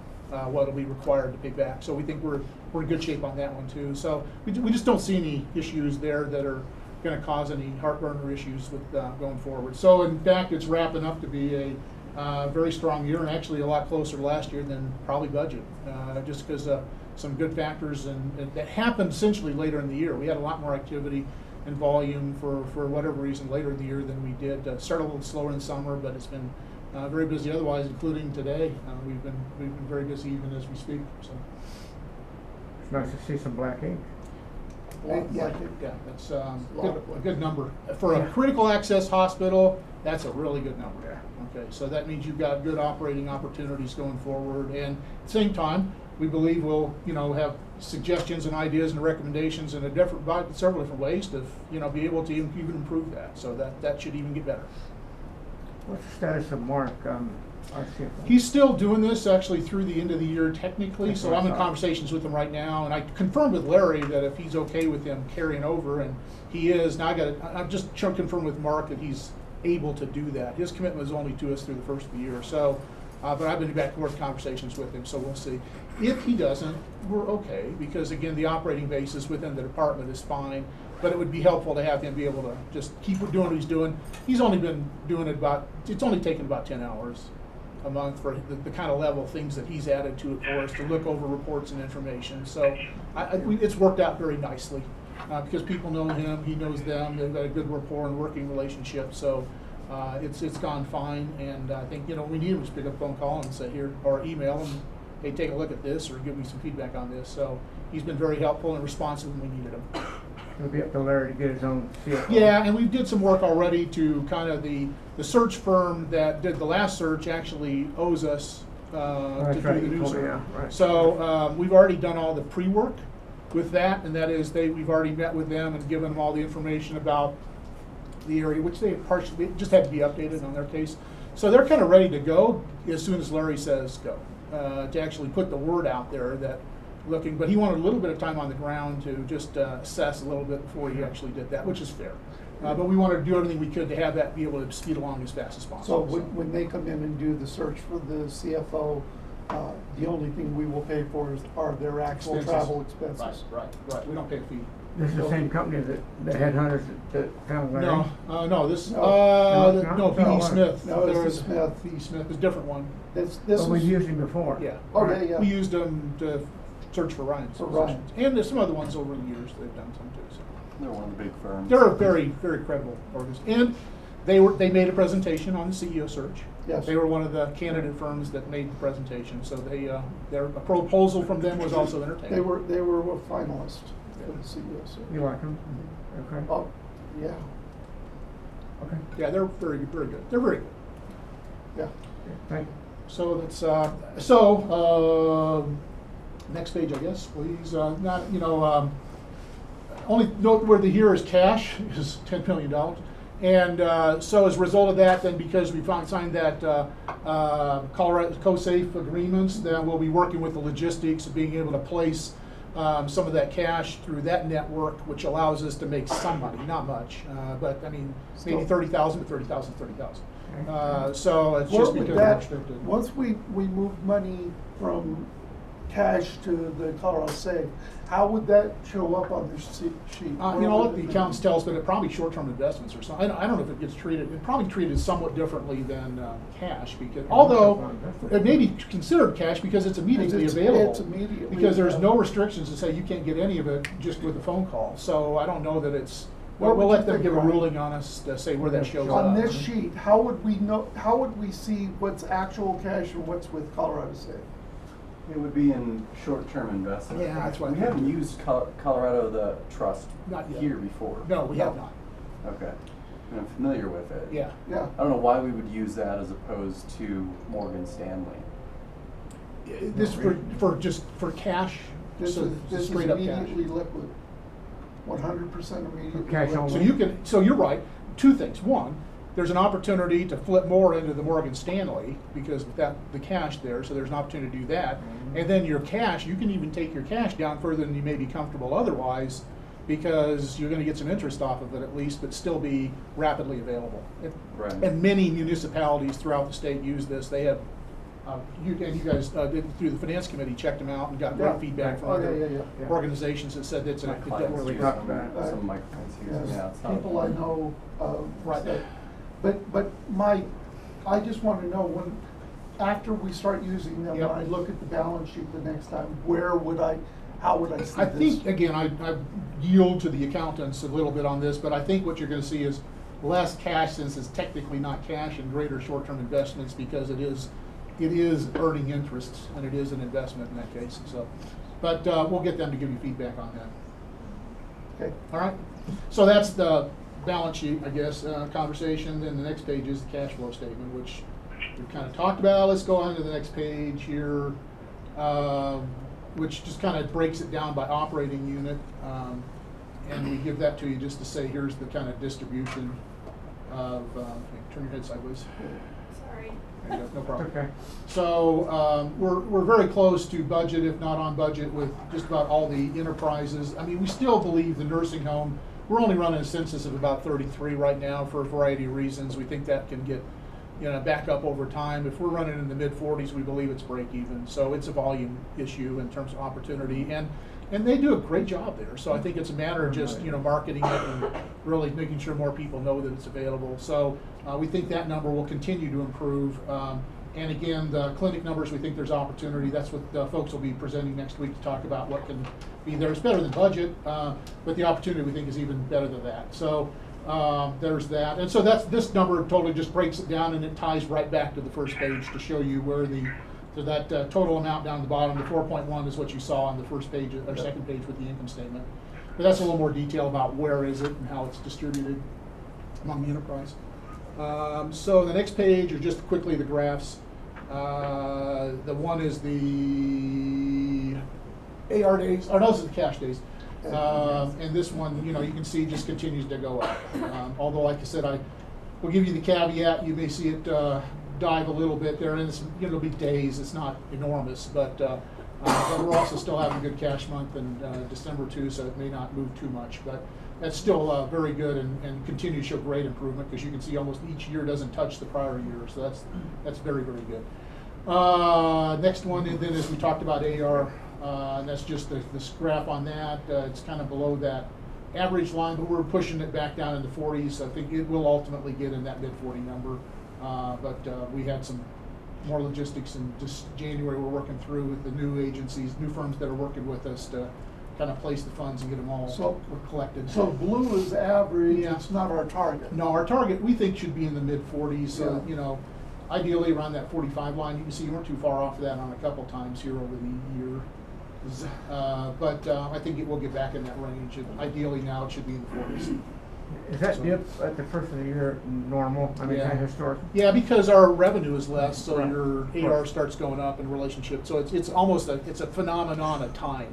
what will be required to pay back. So we think we're in good shape on that one too. So we just don't see any issues there that are going to cause any heartburn or issues with going forward. So in fact, it's wrapping up to be a very strong year, and actually a lot closer to last year than probably budget, just because some good factors and that happened essentially later in the year. We had a lot more activity and volume for whatever reason later in the year than we did. Started a little slower in summer, but it's been very busy otherwise, including today. We've been very busy even as we speak. So It's nice to see some black ink. yeah, that's a good number for a critical access hospital. That's a really good number. Okay, so that means you've got good operating opportunities going forward, and at the same time, we believe we'll have suggestions and ideas and recommendations in several different ways to be able to even improve that. So that should even get better. What's the status of Mark, our CFO? He's still doing this actually through the end of the year technically, so I'm in conversations with him right now, and I confirmed with Larry that if he's okay with him carrying over, and he is. Now I've just confirmed with Mark that he's able to do that. His commitment is only to us through the first of the year, so but I've been back and forth conversations with him, so we'll see. If he doesn't, we're okay, because again, the operating basis within the department is fine, but it would be helpful to have him be able to just keep doing what he's doing. He's only been doing it it's only taken about 10 hours a month for the kind of level of things that he's added to it for us to look over reports and information. So it's worked out very nicely because people know him, he knows them, they've got a good rapport and working relationship. So it's gone fine, and I think we need him to pick up a phone call and say here, or email him, hey, take a look at this or give me some feedback on this. So he's been very helpful and responsive when we needed him. It'll be up to Larry to get his own CFO. Yeah, and we did some work already to kind of the search firm that did the last search actually owes us to do the new search. Yeah, right. So we've already done all the pre-work with that, and that is we've already met with them and given them all the information about the area, which they partially just had to be updated on their case. So they're kind of ready to go as soon as Larry says go, to actually put the word out there that looking, but he wanted a little bit of time on the ground to just assess a little bit before he actually did that, which is fair. But we wanted to do everything we could to have that be able to speed along as fast as So possible. when they come in and do the search for the CFO, the only thing we will pay for are their actual Expenses. travel expenses. Right. We don't pay a fee. This is the same company that the headhunters that found Larry? No, this, No, P.D. Smith. No, it's There's Smith. P.D. Smith is a different one. This But we've is, used him before. Yeah. okay, yeah. We used them to search for Ryan's For positions. Ryan. And there's some other ones over the years they've done some too. So. They're one of the big firms. They're a very, very credible organization. And they made a presentation on the CEO search. Yes. They were one of the candidate firms that made the presentation. So their proposal from them was also entertaining. They were a finalist for the CEO search. You like him? Okay. Oh, yeah, Okay. Yeah, they're very, very good. They're very good. yeah. Thank you. So that's next page, I guess, please. Only noteworthy here is cash is $10 million, and so as a result of that, then because we signed that Colorado CoSafe agreements, then we'll be working with the logistics of being able to place some of that cash through that network, which allows us to make some money, not much, but I mean, maybe 30,000, but 30,000, 30,000. So it's Where just would because we're that, restricted. once we move money from cash to the Colorado Save, how would that show up on this sheet? You know, let the accountants tell us, but it probably short-term investments or something. I don't know if it gets treated, it probably treated somewhat differently than cash, because, although it may be considered cash because it's immediately available. It's immediately Because there's no available. restrictions to say you can't get any of it just with a phone call. So I don't know that it's, What we'll would let you them think, give a Ryan? ruling on us to say where that shows up. On this sheet, how would we know, how would we see what's actual cash and what's with Colorado Save? It would be in short-term investment. Yeah, that's what I We think. haven't used Colorado the trust Not yet. here before. No, we have not. Okay. And I'm familiar with it. Yeah. Yeah. I don't know why we would use that as opposed to Morgan Stanley. This for cash, This so is, this is straight up cash. immediately liquid. 100% immediately Cash liquid. only. So you're right, two things. One, there's an opportunity to flip more into the Morgan Stanley because with that, the cash there, so there's an opportunity to do that. And then your cash, you can even take your cash down further than you may be comfortable otherwise because you're gonna get some interest off of it at least, but still be rapidly available. Right. And many municipalities throughout the state use this. They have, you guys did through the finance committee, checked them out and got Yeah. great feedback from Oh, other yeah. organizations that said it's My it clients works use talked some, about it. some of my clients use it. Yes, Yeah, it's not a people I problem. know, Right. say, but Mike, I just want to know when, after we start using them, Yep. when I look at the balance sheet the next time, how would I see this? I think, again, I yield to the accountants a little bit on this, but I think what you're gonna see is less cash since it's technically not cash and greater short-term investments because it is earning interest and it is an investment in that case, so. But, we'll get them to give you feedback on that. Okay. All right? So that's the balance sheet, I guess, conversation. Then the next page is the cash flow statement, which we've kind of talked about. Let's go on to the next page here, which just kind of breaks it down by operating unit. And we give that to you just to say, here's the kind of distribution of, turn your head sideways. Sorry. There you go, no problem. Okay. So, we're very close to budget, if not on budget, with just about all the enterprises. I mean, we still believe the nursing home, we're only running a census of about 33 right now for a variety of reasons. We think that can get, back up over time. If we're running in the mid-40s, we believe it's break even. So it's a volume issue in terms of opportunity. And they do a great job there. So I think it's a matter of just, marketing it and really making sure more people know that it's available. So we think that number will continue to improve. And again, the clinic numbers, we think there's opportunity. That's what folks will be presenting next week to talk about what can be there. It's better than budget, but the opportunity we think is even better than that. So there's that. And so this number totally just breaks it down and it ties right back to the first page to show you where that total amount down at the bottom, the 4.1 is what you saw on the first page or second page with the income statement. But that's a little more detail about where is it and how it's distributed among the enterprise. So the next page are just quickly the graphs. The one is the AR days, or no, this is the cash days. And this one, you can see just continues to go up. Although, like I said, I will give you the caveat, you may see it dive a little bit there, and it's it'll be days, it's not enormous, but we're also still having a good cash month in December too, so it may not move too much, but that's still very good and continue to show great improvement because you can see almost each year doesn't touch the prior year, so that's very, very good. Next one, and then as we talked about AR, and that's just this graph on that. It's kind of below that average line, but we're pushing it back down in the 40s. I think it will ultimately get in that mid-40 number. But we had some more logistics in just January we're working through with the new agencies, new firms that are working with us to kind of place the funds and get them all collected. So blue is average, Yeah. it's not our target. No, our target we think should be in the mid-40s. So Yeah. Ideally around that 45 line. You can see you weren't too far off of that on a couple times here over the year. But I think it will get back in that range. And ideally now it should be in the 40s. Is that dip at the first of the year normal? I mean, Yeah. kind of historic? Yeah, because our revenue is less, so Right. your AR starts going up in relationship. So it's almost it's a phenomenon of time,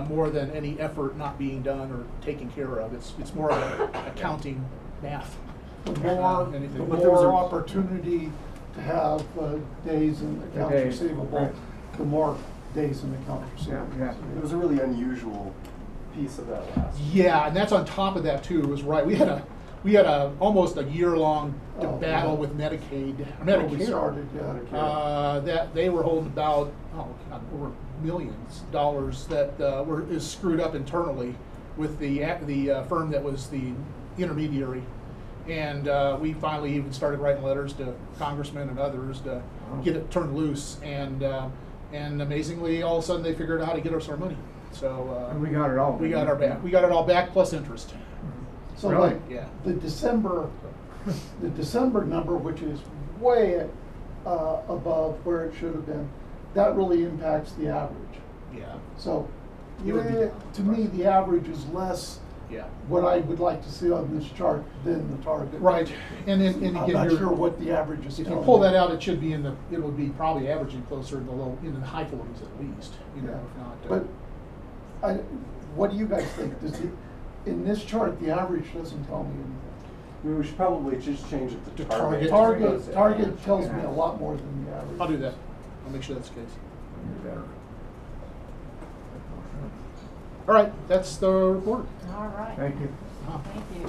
more than any effort not being done or taken care of. It's more of an accounting math. The more Anything. But there was a- opportunity to have days in accounts Days, receivable, right. the more days in accounts receivable. Yeah. It was a really unusual piece of that last. Yeah, and that's on top of that too, it was right, we had a almost a year-long Oh, battle yeah. with Medicaid, When we Medicare. started, yeah. That they were holding about, over millions of dollars that is screwed up internally with the firm that was the intermediary. And we finally even started writing letters to congressmen and others to get it turned loose. And amazingly, all of a sudden, they figured out how to get us our money. So And we got it all. we got our back. We got it all back plus interest. So Really? like, Yeah. the December number, which is way above where it should have been, that really impacts the average. Yeah. So, It would be down. to me, the average is less Yeah. what I would like to see on this chart than the target. Right. And then and I'm again, not you're- sure what the average is if you telling pull me. that out, it should be it would be probably averaging closer in the high 40s at least. You know, Yeah. if not. What do you guys think? In this chart, the average doesn't tell me anything. I mean, we should probably just change it to To target. target. Target tells me a lot more than the average. I'll do that. I'll make sure that's the case. All right, that's the report. All right. Thank you. Thank you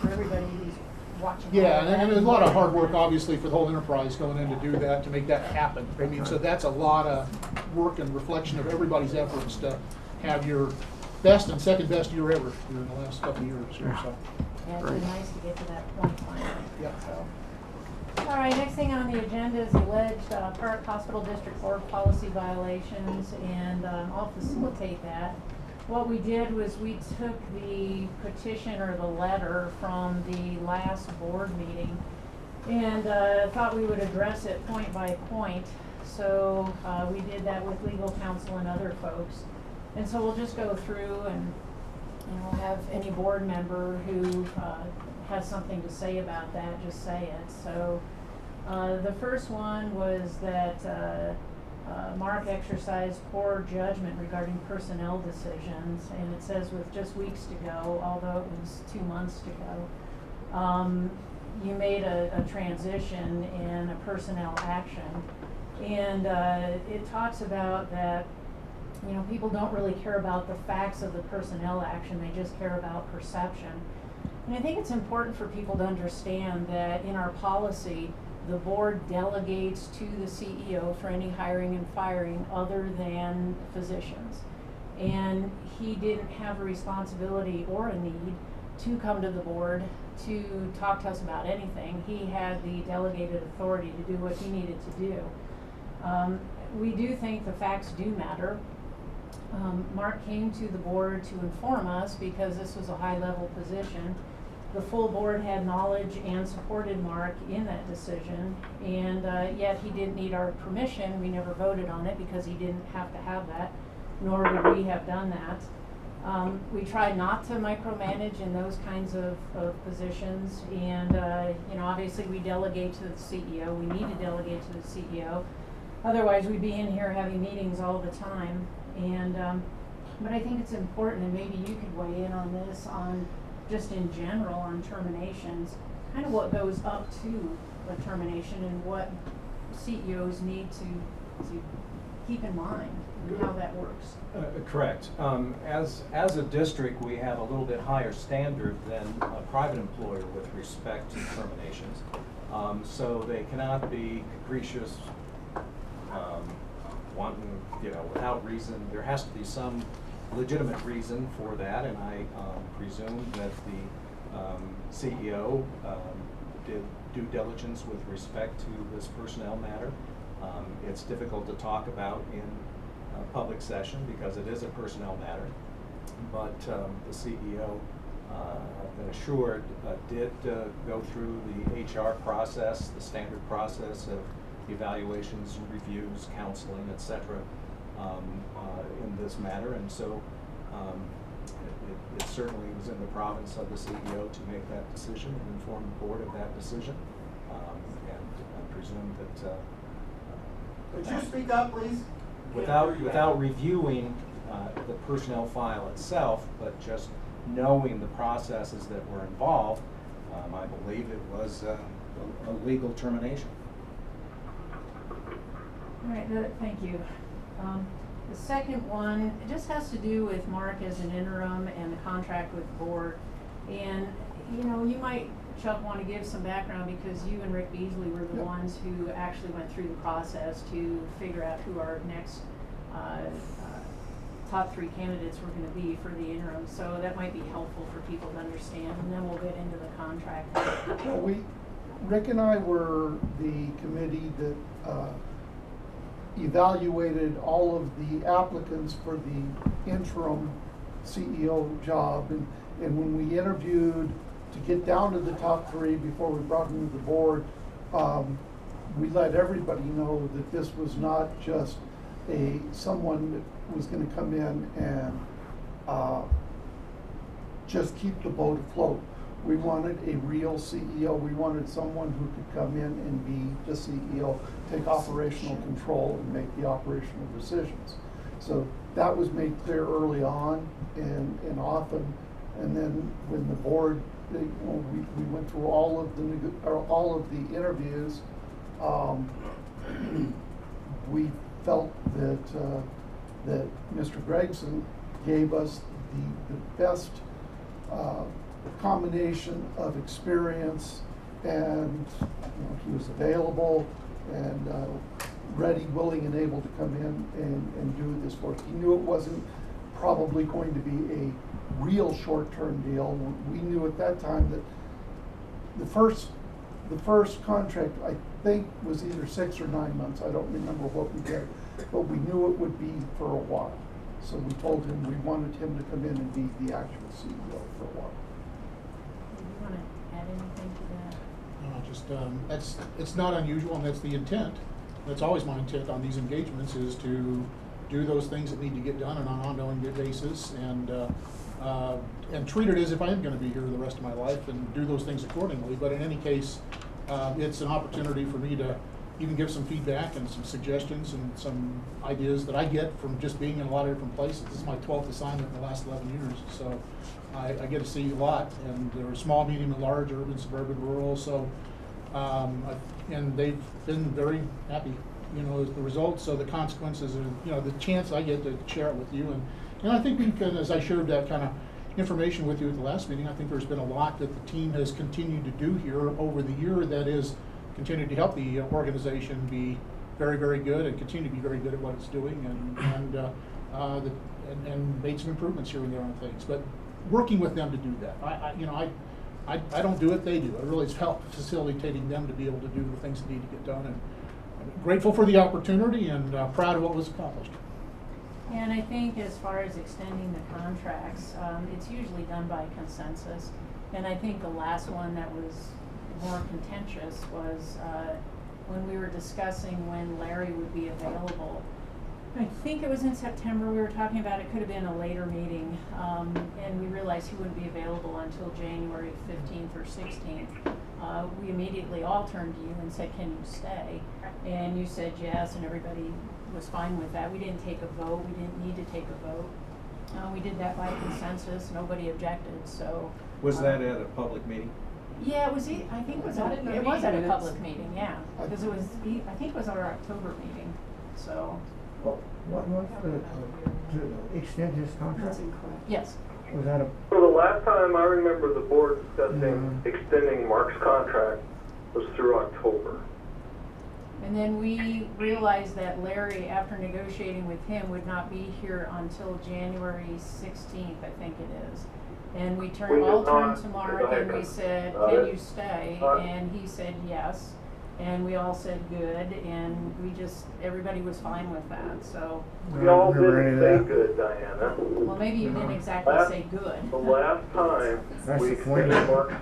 for everybody who's watching. Yeah, all and that. there's a lot of hard work, obviously, for the whole enterprise going in to do that, to make that happen. I mean, so that's a lot of work and reflection of everybody's efforts to have your best and second best year ever in the last couple of years here, so. Yeah, it's been nice to get to that point finally. Yeah. So. All right, next thing on the agenda is alleged Park Hospital District Board policy violations, and I'll facilitate that. What we did was we took the petition or the letter from the last board meeting and thought we would address it point by point. So we did that with legal counsel and other folks. And so we'll just go through and have any board member who has something to say about that, just say it. So the first one was that Mark exercised poor judgment regarding personnel decisions, and it says with just weeks to go, although it was 2 months to go, you made a transition in a personnel action. And it talks about that, people don't really care about the facts of the personnel action, they just care about perception. And I think it's important for people to understand that in our policy, the board delegates to the CEO for any hiring and firing other than physicians. And he didn't have a responsibility or a need to come to the board to talk to us about anything. He had the delegated authority to do what he needed to do. We do think the facts do matter. Mark came to the board to inform us because this was a high-level position. The full board had knowledge and supported Mark in that decision, and yet he didn't need our permission. We never voted on it because he didn't have to have that, nor would we have done that. We tried not to micromanage in those kinds of positions, and obviously we delegate to the CEO. We need to delegate to the CEO. Otherwise, we'd be in here having meetings all the time. And but I think it's important, and maybe you could weigh in on this, on just in general on terminations, kind of what goes up to a termination and what CEOs need to keep in mind and how that works. Correct. As a district, we have a little bit higher standard than a private employer with respect to terminations. So they cannot be capricious, wanting, without reason. There has to be some legitimate reason for that, and I presume that the CEO did due diligence with respect to this personnel matter. It's difficult to talk about in public session because it is a personnel matter, but the CEO, I've been assured, did go through the HR process, the standard process of evaluations, reviews, counseling, etc. In this matter, and so it certainly was in the province of the CEO to make that decision and inform the board of that decision, and I presume that Could you speak up, please? without reviewing the personnel file itself, but just knowing the processes that were involved, I believe it was a legal termination. All right, thank you. The second one, it just has to do with Mark as an interim and the contract with the board. And, you know, you might, Chuck, want to give some background because you and Rick Beasley were the ones who actually went through the process to figure out who our next top 3 candidates were going to be for the interim. So that might be helpful for people to understand, and then we'll get into the contract. Well, Rick and I were the committee that evaluated all of the applicants for the interim CEO job, and when we interviewed to get down to the top 3 before we brought them to the board, we let everybody know that this was not just someone that was going to come in and just keep the boat afloat. We wanted a real CEO. We wanted someone who could come in and be the CEO, take operational control, and make the operational decisions. So that was made clear early on and often. And then when the board, we went through all of the interviews. We felt that Mr. Gregson gave us the best combination of experience, and he was available and ready, willing, and able to come in and do this work. He knew it wasn't probably going to be a real short-term deal. We knew at that time that the first contract, I think, was either 6 or 9 months. I don't remember what we did, but we knew it would be for a while. So we told him we wanted him to come in and be the actual CEO for a while. Do you want to add anything to that? It's not unusual, and that's the intent. That's always my intent on these engagements, is to do those things that need to get done on an ongoing basis, and treat it as if I am going to be here the rest of my life, and do those things accordingly. But in any case, it's an opportunity for me to even give some feedback and some suggestions and some ideas that I get from just being in a lot of different places. This is my 12th assignment in the last 11 years, so I get to see a lot. And there are small, medium, and large, urban, suburban, rural. So, and they've been very happy, as the results. So the consequences are, the chance I get to share it with you, and I think we can, as I shared that kind of information with you at the last meeting, I think there's been a lot that the team has continued to do here over the year that is continued to help the organization be very, very good and continue to be very good at what it's doing, and made some improvements here and there on things. But working with them to do that, I don't do it, they do. I really help facilitating them to be able to do the things that need to get done. And I'm grateful for the opportunity and proud of what was accomplished. And I think as far as extending the contracts, it's usually done by consensus. And I think the last one that was more contentious was when we were discussing when Larry would be available. I think it was in September we were talking about. It could have been a later meeting, and we realized he wouldn't be available until January 15th or 16th. We immediately all turned to you and said, can you stay? And you said yes, and everybody was fine with that. We didn't take a vote. We didn't need to take a vote. We did that by consensus. Nobody objected. So Was that at a public meeting? yeah, it was. I think it was at a public meeting. Yeah, because it was. I think it was our October meeting. So. Well, what was to extend his contract? Yes. Was that a? So the last time I remember the board discussing extending Mark's contract was through October. And then we realized that Larry, after negotiating with him, would not be here until January 16th, I think it is. And we turned to Mark and we said, can you stay? And he said yes. And we all said good, and everybody was fine with that, so. We all didn't say good, Diana. Well, maybe you didn't exactly say good. The last time we extended Mark's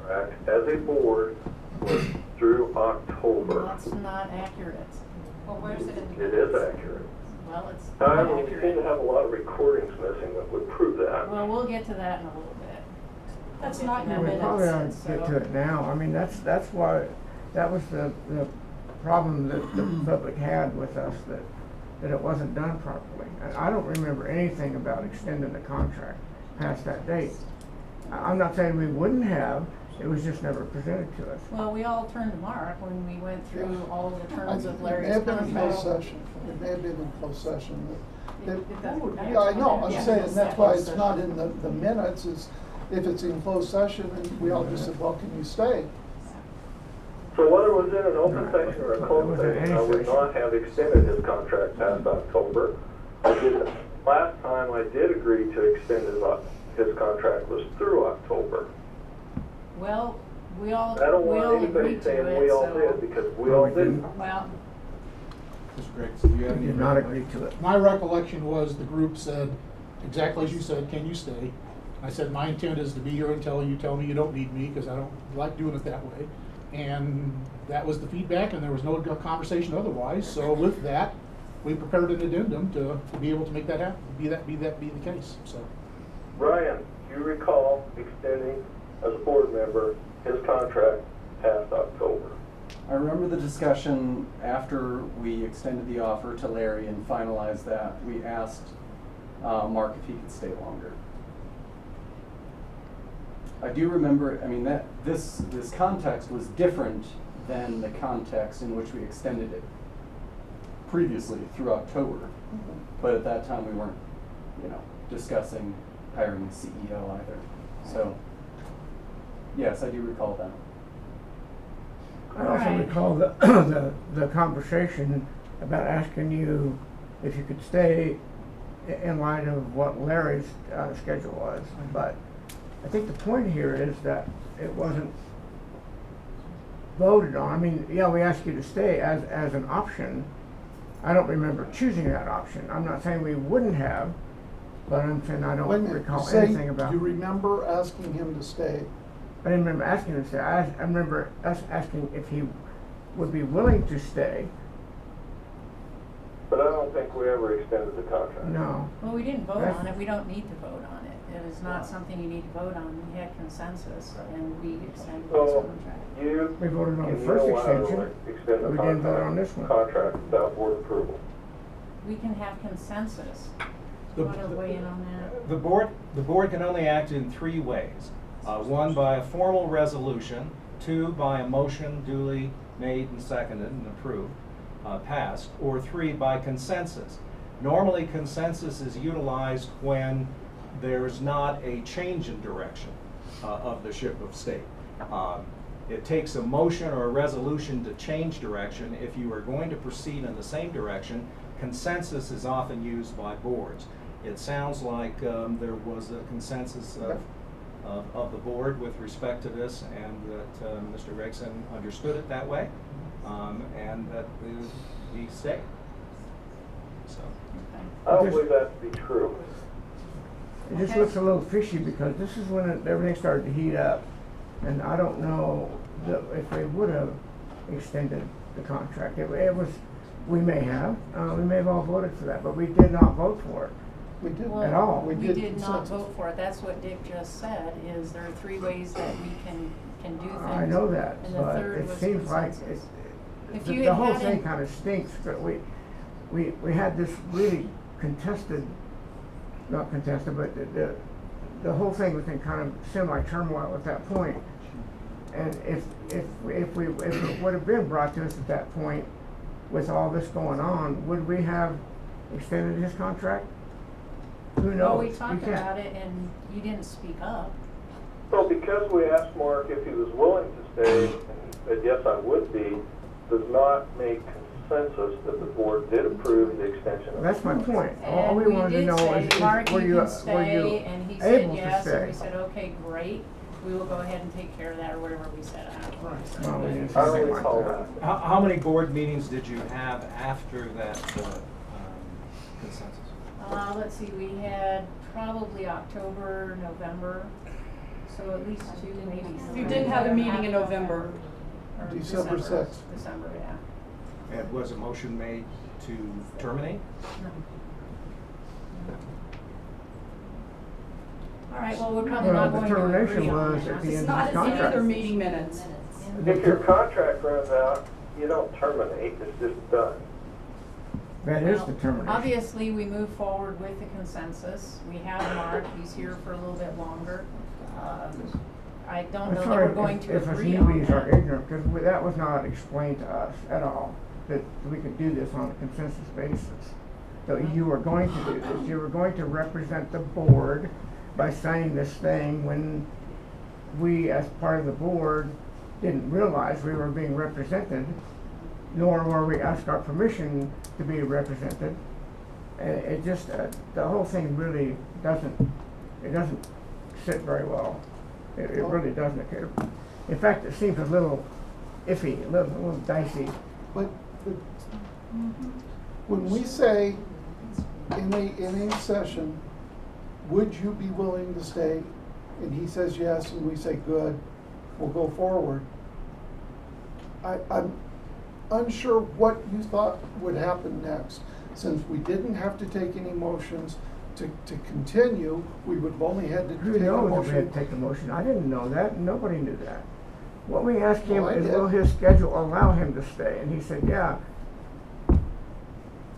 contract as a board was through October. That's not accurate. Well, where's it in the It is accurate. Well, it's not However, we seem to accurate. have a lot of recordings missing that would prove that. Well, we'll get to that in a little bit. That's We'll not get in to the that We in a probably ought minute, to get so- to it now. I mean, that's why, that was the problem that the public had with us, that it wasn't done properly. And I don't remember anything about extending the contract past that date. I'm not saying we wouldn't have, It was just never presented to us. Well, we all turned to Mark when we went through all the terms of It Larry's may have been in closed contract. session, it may have been in closed session. It doesn't matter. Yeah, I know, I'm Yeah. saying, that's why it's not in the minutes, is if it's in closed session, and we all just said, well, can you stay? So whether it was in an open session or a closed session, I would not have extended his contract past October. Last time I did agree to extend his contract was through October. Well, we all I don't want anybody agreed to saying it, we all so- did, because we all didn't. Well, Mr. Gregson, do you have We any? did not agree to it. My recollection was the group said, exactly as you said, can you stay? I said, my intent is to be here until you tell me you don't need me, because I don't like doing it that way. And that was the feedback, and there was no conversation otherwise, so with that, we prepared an addendum to be able to make that happen, be the case, so. Ryan, do you recall extending, as a board member, his contract past October? I remember the discussion after we extended the offer to Larry and finalized that. We asked Mark if he could stay longer. I do remember, I mean, that this context was different than the context in which we extended it previously through October. But at that time, we weren't, discussing hiring a CEO either. So, yes, I do recall that. I also Alright. recall the conversation about asking you if you could stay in light of what Larry's schedule was. But I think the point here is that it wasn't voted on. I mean, yeah, we asked you to stay as an option. I don't remember choosing that option. I'm not saying we wouldn't have, but I'm saying I Wait a don't minute, recall you say anything about. you remember asking him to stay? I didn't remember asking him to stay. I remember us asking if he would be willing to stay. But I don't think we ever extended the contract. No. well, we didn't vote That's- on it, we don't need to vote on it. It is not something you need to vote on, we had consensus, and we extended this So, contract. you. We voted on and the you first don't wanna extension, extend the but we didn't vote on this one. Contract without board approval. We can have consensus. The- You wanna weigh in on that? The board can only act in three ways. One, by a formal resolution. Two, by a motion duly made and seconded and approved, passed. Or three, by consensus. Normally, consensus is utilized when there's not a change in direction of the ship of state. It takes a motion or a resolution to change direction. If you are going to proceed in the same direction, consensus is often used by boards. It sounds like there was a consensus of the board with respect to this, and that Mr. Gregson understood it that way, and that he stayed. So. I don't believe that to be true. It just looks a little fishy because this is when everything started to heat up. And I don't know if they would have extended the contract. It was, we may have all voted for that, but we did not vote for it. We did. Well, At all. We did did not consensus. vote for it, that's what Dick just said, is there are three ways that we can do things. I know that, And the but third it was seems like consensus. If the you the had whole had thing an- kind of stinks, but we had this really contested, not contested, but the whole thing was in kind of semi-turmoil at that point. And if it would have been brought to us at that point with all this going on, would we have extended his contract? Who knows? Well, we You talked can't- about it and you didn't speak up. So because we asked Mark if he was willing to stay, and he said, yes, I would be, does not make consensus that the board did approve the extension. Well, that's my point. All And we we wanted to did know say, is Mark, were you you can stay, and he said able to yes, and we stay? said, okay, great, we will go ahead and take care of that, or whatever we said. I don't know what we said. Well, we didn't I say don't anything recall like that. How many board meetings did you have after that consensus? Let's see, we had probably October, November, so at least two, maybe three. You didn't have a meeting in November. Or December 6th. December, yeah. And was a motion made to terminate? All right, well, we're probably Well, not the going to termination agree on was that. at the It's end not of in the any of contract. their meeting minutes. If your contract runs out, you don't terminate, it's just done. That is Well, the termination. Obviously, we move forward with the consensus. We have Mark, he's here for a little bit longer. I I don't know I'm that we're sorry going to if us agree on newbies are that. ignorant, because that was not explained to us at all, that we could do this on a consensus basis. So you were going to do this, you were going to represent the board by signing this thing when we, as part of the board, didn't realize we were being represented, nor were we asked our permission to be represented. It just, the whole thing really doesn't sit very well. It really doesn't. In fact, it seems a little iffy, a little dicey. But when we say in a session, would you be willing to stay? And he says yes, and we say good, we'll go forward. I'm unsure what you thought would happen next. Since we didn't have to take any motions to continue, we would have only had to Who take a knows if we motion. had to take a motion? I didn't know that, nobody knew that. What we asked him Well, I is, did. will his schedule allow him to stay? And he said, yeah.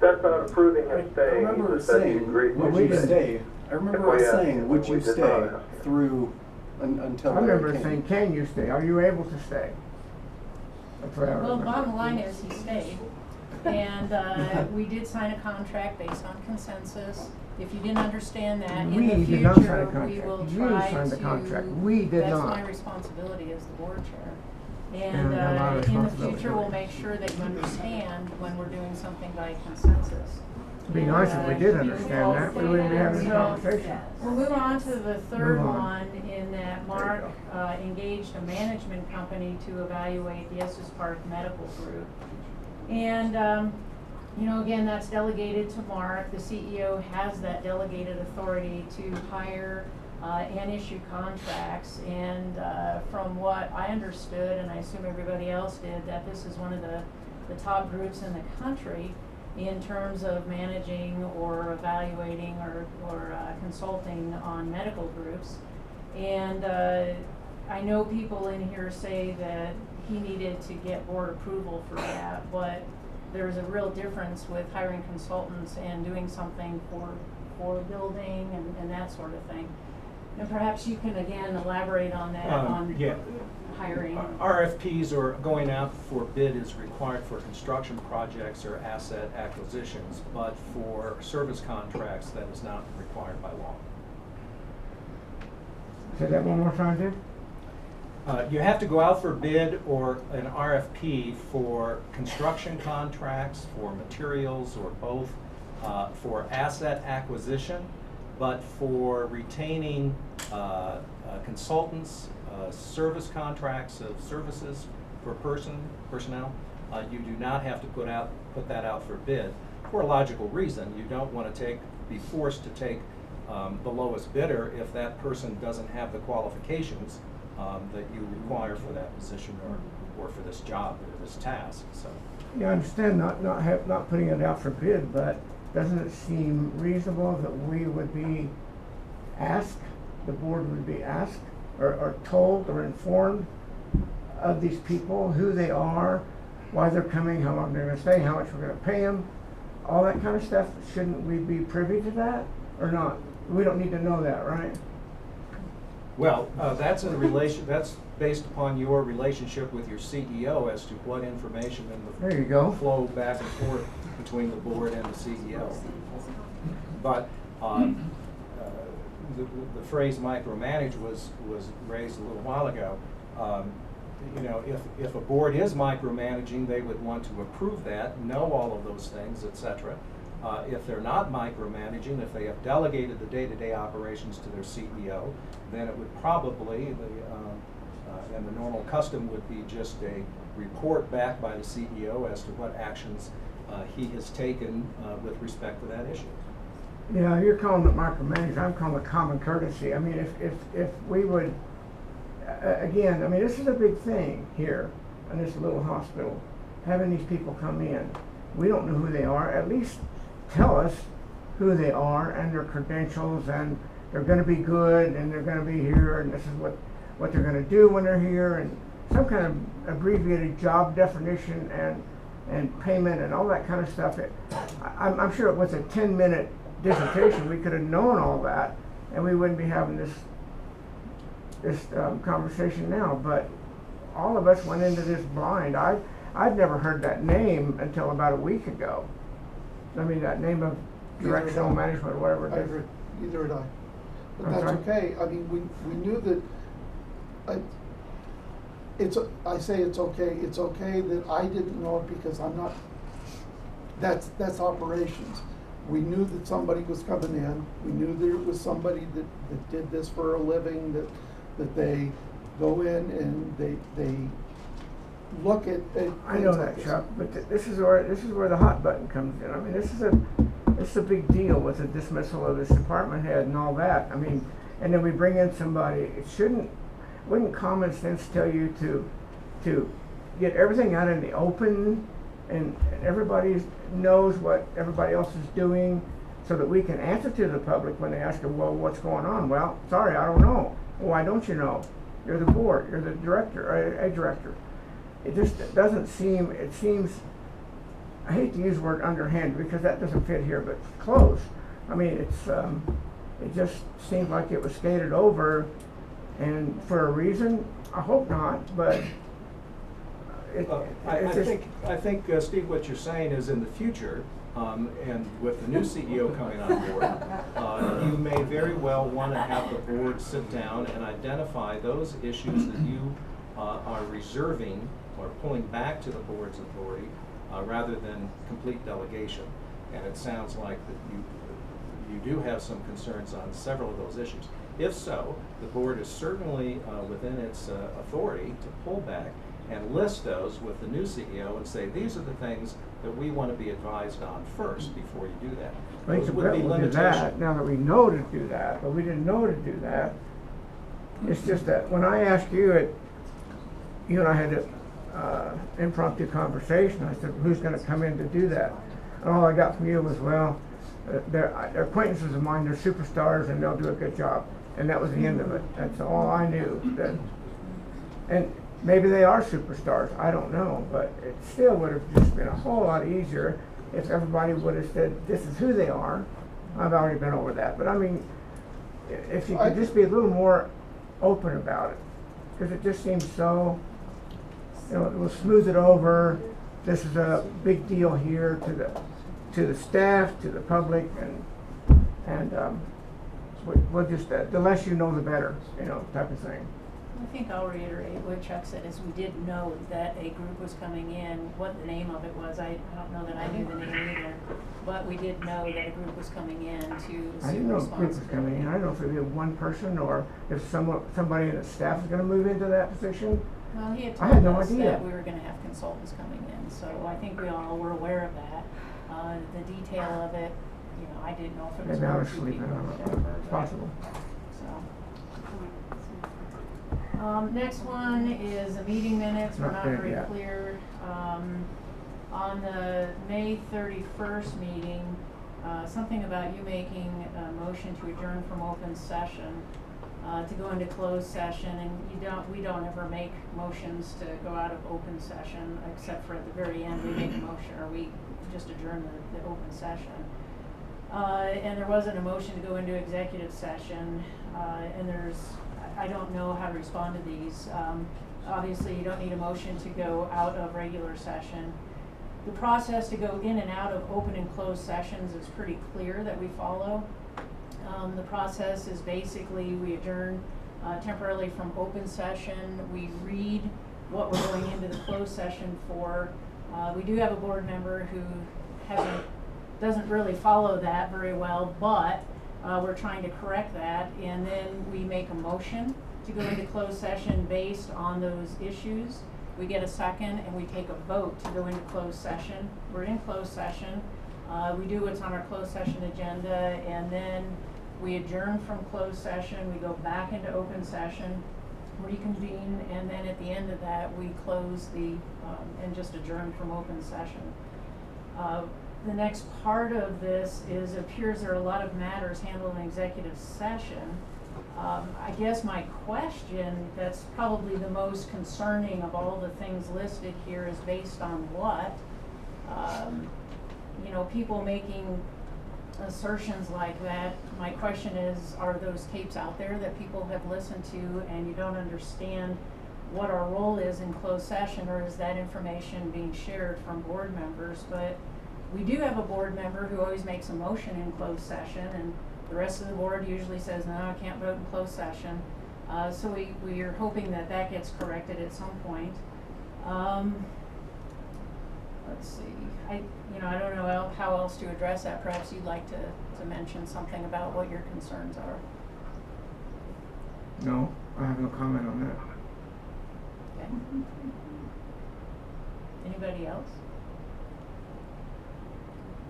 That's not approving him I staying, he remember just said he saying, agreed. would we you did. stay? I remember If we us asked saying, him, would we you did stay not ask him. through until I Larry remember came? saying, can you stay? Are you able to stay? That's what I Well, remember. bottom line is he stayed. And we did sign a contract based on consensus. If you didn't understand that, in We the did not sign a future, we contract. will You try signed the to. contract. We did That's not. my responsibility as the board chair. And And a lot of in the responsibility. future, we'll make sure that you understand when we're doing something by consensus. It'd be nice if we did understand that, we wouldn't be having this So, conversation. We'll move on to the third Move on. one, in that Mark engaged a management company to evaluate the Estes Park Medical Group. And, you know, again, that's delegated to Mark. The CEO has that delegated authority to hire and issue contracts. And from what I understood, and I assume everybody else did, that this is one of the top groups in the country in terms of managing or evaluating or consulting on medical groups. And I know people in here say that he needed to get board approval for that, but there's a real difference with hiring consultants and doing something for building and that sort of thing. And perhaps you can again elaborate on that, on Yeah. hiring. RFPs or going out for bid is required for construction projects or asset acquisitions, but for service contracts, that is not required by law. Say that one more time, Dick? You have to go out for bid or an RFP for construction contracts, for materials, or both, for asset acquisition, but for retaining consultants, service contracts of services for personnel, you do not have to put that out for bid for a logical reason. You don't want to be forced to take the lowest bidder if that person doesn't have the qualifications that you require for that position or for this job or this task. So. Yeah, I understand not putting it out for bid, but doesn't it seem reasonable that we would be asked, the board would be asked, or told or informed of these people, who they are, why they're coming, how long they're gonna stay, how much we're gonna pay them, all that kind of stuff? Shouldn't we be privy to that, or not? We don't need to know that, right? Well, that's based upon your relationship with your CEO as to what information There you go. flow back and forth between the board and the CEO. But the phrase micromanage was raised a little while ago. You know, if a board is micromanaging, they would want to approve that, know all of those things, etc. If they're not micromanaging, if they have delegated the day-to-day operations to their CEO, then it would probably, and the normal custom would be just a report back by the CEO as to what actions he has taken with respect to that issue. Yeah, you're calling it micromanagement, I'm calling it common courtesy. I mean, if we would, again, I mean, this is a big thing here in this little hospital, having these people come in. We don't know who they are. At least tell us who they are and their credentials, and they're gonna be good, and they're gonna be here, and this is what they're gonna do when they're here, and some kind of abbreviated job definition and payment and all that kind of stuff. I'm sure with a 10-minute dissertation, we could have known all that, and we wouldn't be having this conversation now, but all of us went into this blind. I'd never heard that name until about a week ago. I mean, that name of directional management, or whatever I it is. agree, either did I. But I'm that's sorry? okay, I mean, we knew that, I say it's okay that I didn't know it because I'm not, that's operations. We knew that somebody was coming in, we knew there was somebody that did this for a living, that they go in and they look at I know things like that, this. Chuck, but this is where the hot button comes in. I mean, this is a big deal with the dismissal of this department head and all that. I mean, and then we bring in somebody. Wouldn't common sense tell you to get everything out in the open and everybody knows what everybody else is doing, so that we can answer to the public when they ask them, well, what's going on? Well, sorry, I don't know. Well, why don't you know? You're the board, you're the director, a director. It just doesn't seem, it seems, I hate to use the word underhand because that doesn't fit here, but close. I mean, it just seemed like it was skated over, and for a reason, I hope not, but I think, Steve, what you're saying is in the future, and with the new CEO coming on board, you may very well want to have the board sit down and identify those issues that you are reserving or pulling back to the board's authority rather than complete delegation. And it sounds like that you do have some concerns on several of those issues. If so, the board is certainly within its authority to pull back and list those with the new CEO and say, these are the things that we want to be advised on first before you do that. Those would be we'll do that now that we know to do that, but we didn't know to do that. It's just that when I asked you, you and I had an impromptu conversation. I said, who's going to come in to do that? And all I got from you was, well, they're acquaintances of mine, they're superstars and they'll do a good job. And that was the end of it. That's all I knew. And maybe they are superstars, I don't know, but it still would have just been a whole lot easier if everybody would have said, this is who they are. I've already been over that, but I mean, if you could just be a little more open about it, because it just seems so, we'll smooth it over. This is a big deal here to the staff, to the public, and we'll just, the less you know, the better, type of thing. I think I'll reiterate what Chuck said, is we did know that a group was coming in. What the name of it was, I don't know that I knew the name either, but we did know that a group was coming in to assume responsibility. I didn't know a group was coming in. I don't know if it would be one person or if somebody in the staff is going to move into that position. Well, he had I had told no us idea. that we were gonna have consultants coming in, so I think we all were aware of that. The detail of it, I didn't know if it was Maybe I one or was two sleeping, people I or don't whatever. know. It's possible. Next one is the meeting minutes. We're Not not there very yet. clear. On the May 31st meeting, something about you making a motion to adjourn from open session to go into closed session, and we don't ever make motions to go out of open session, except for at the very end we make a motion, or we just adjourn the open session. And there wasn't a motion to go into executive session, and I don't know how to respond to these. Obviously, you don't need a motion to go out of regular session. The process to go in and out of open and closed sessions is pretty clear that we follow. The process is basically we adjourn temporarily from open session. We read what we're going into the closed session for. We do have a board member who doesn't really follow that very well, but we're trying to correct that, and then we make a motion to go into closed session based on those issues. We get a second and we take a vote to go into closed session. We're in closed session. We do what's on our closed session agenda, and then we adjourn from closed session. We go back into open session, reconvene, and then at the end of that, we close and just adjourn from open session. The next part of this is, it appears there are a lot of matters handled in executive session. I guess my question that's probably the most concerning of all the things listed here is based on what? People making assertions like that, my question is, are those tapes out there that people have listened to and you don't understand what our role is in closed session, or is that information being shared from board members? But we do have a board member who always makes a motion in closed session, and the rest of the board usually says, no, I can't vote in closed session. So we are hoping that that gets corrected at some point. Let's see, I don't know how else to address that. Perhaps you'd like to mention something about what your concerns are. No, I have no comment on that. Okay. Anybody else?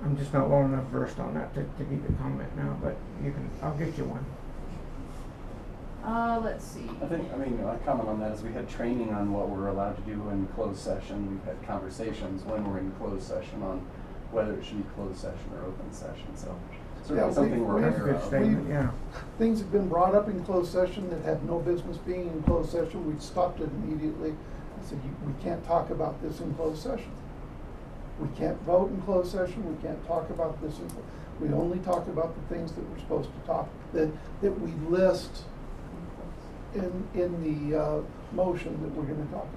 I'm just not well enough versed on that to give you comment now, but I'll get you one. Let's see. My comment on that is we had training on what we're allowed to do in closed session. We've had conversations when we're in closed session on whether it should be closed session or open session, so certainly something we're aware of. Yeah. Things have been brought up in closed session that had no business being in closed session. We stopped it immediately. I said, we can't talk about this in closed session. We can't vote in closed session. We can't talk about this we only talk about the things that we're supposed to talk, that we list in the motion that we're gonna talk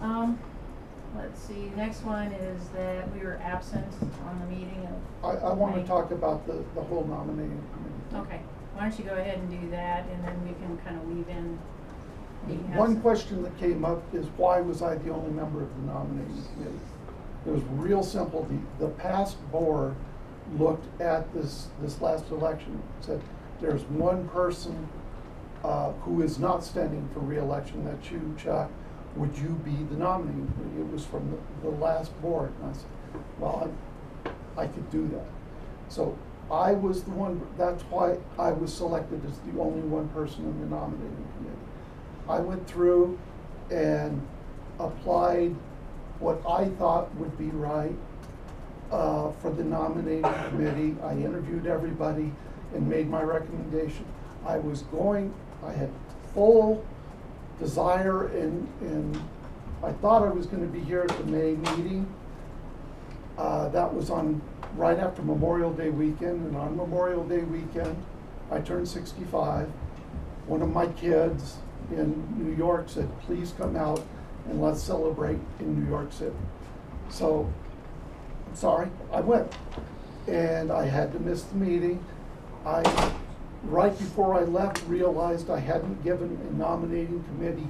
about. Let's see, next one is that we were absent on the meeting of. I want to talk about the whole nominating committee. Okay, why don't you go ahead and do that, and then we can kind of weave in. One question that came up is, why was I the only member of the nominating committee? It was real simple. The past board looked at this last election and said, there's one person who is not standing for re-election, that's you, Chuck. Would you be the nominating committee? It was from the last board. And I said, well, I could do that. So I was the one, that's why I was selected as the only one person in the nominating committee. I went through and applied what I thought would be right for the nominating committee. I interviewed everybody and made my recommendation. I had full desire and I thought I was gonna be here at the May meeting. That was right after Memorial Day weekend, and on Memorial Day weekend, I turned 65. One of my kids in New York said, please come out and let's celebrate in New York City. So, sorry, I went. And I had to miss the meeting. Right before I left, realized I hadn't given a nominating committee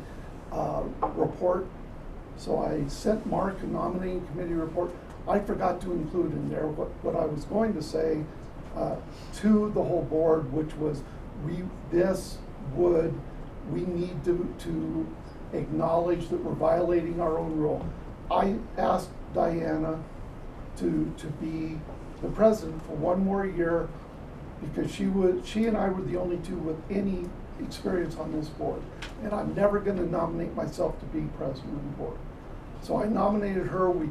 report. So I sent Mark a nominating committee report. I forgot to include in there what I was going to say to the whole board, which was we need to acknowledge that we're violating our own rule. I asked Diana to be the president for one more year because she and I were the only two with any experience on this board. And I'm never gonna nominate myself to be president of the board. So I nominated her. We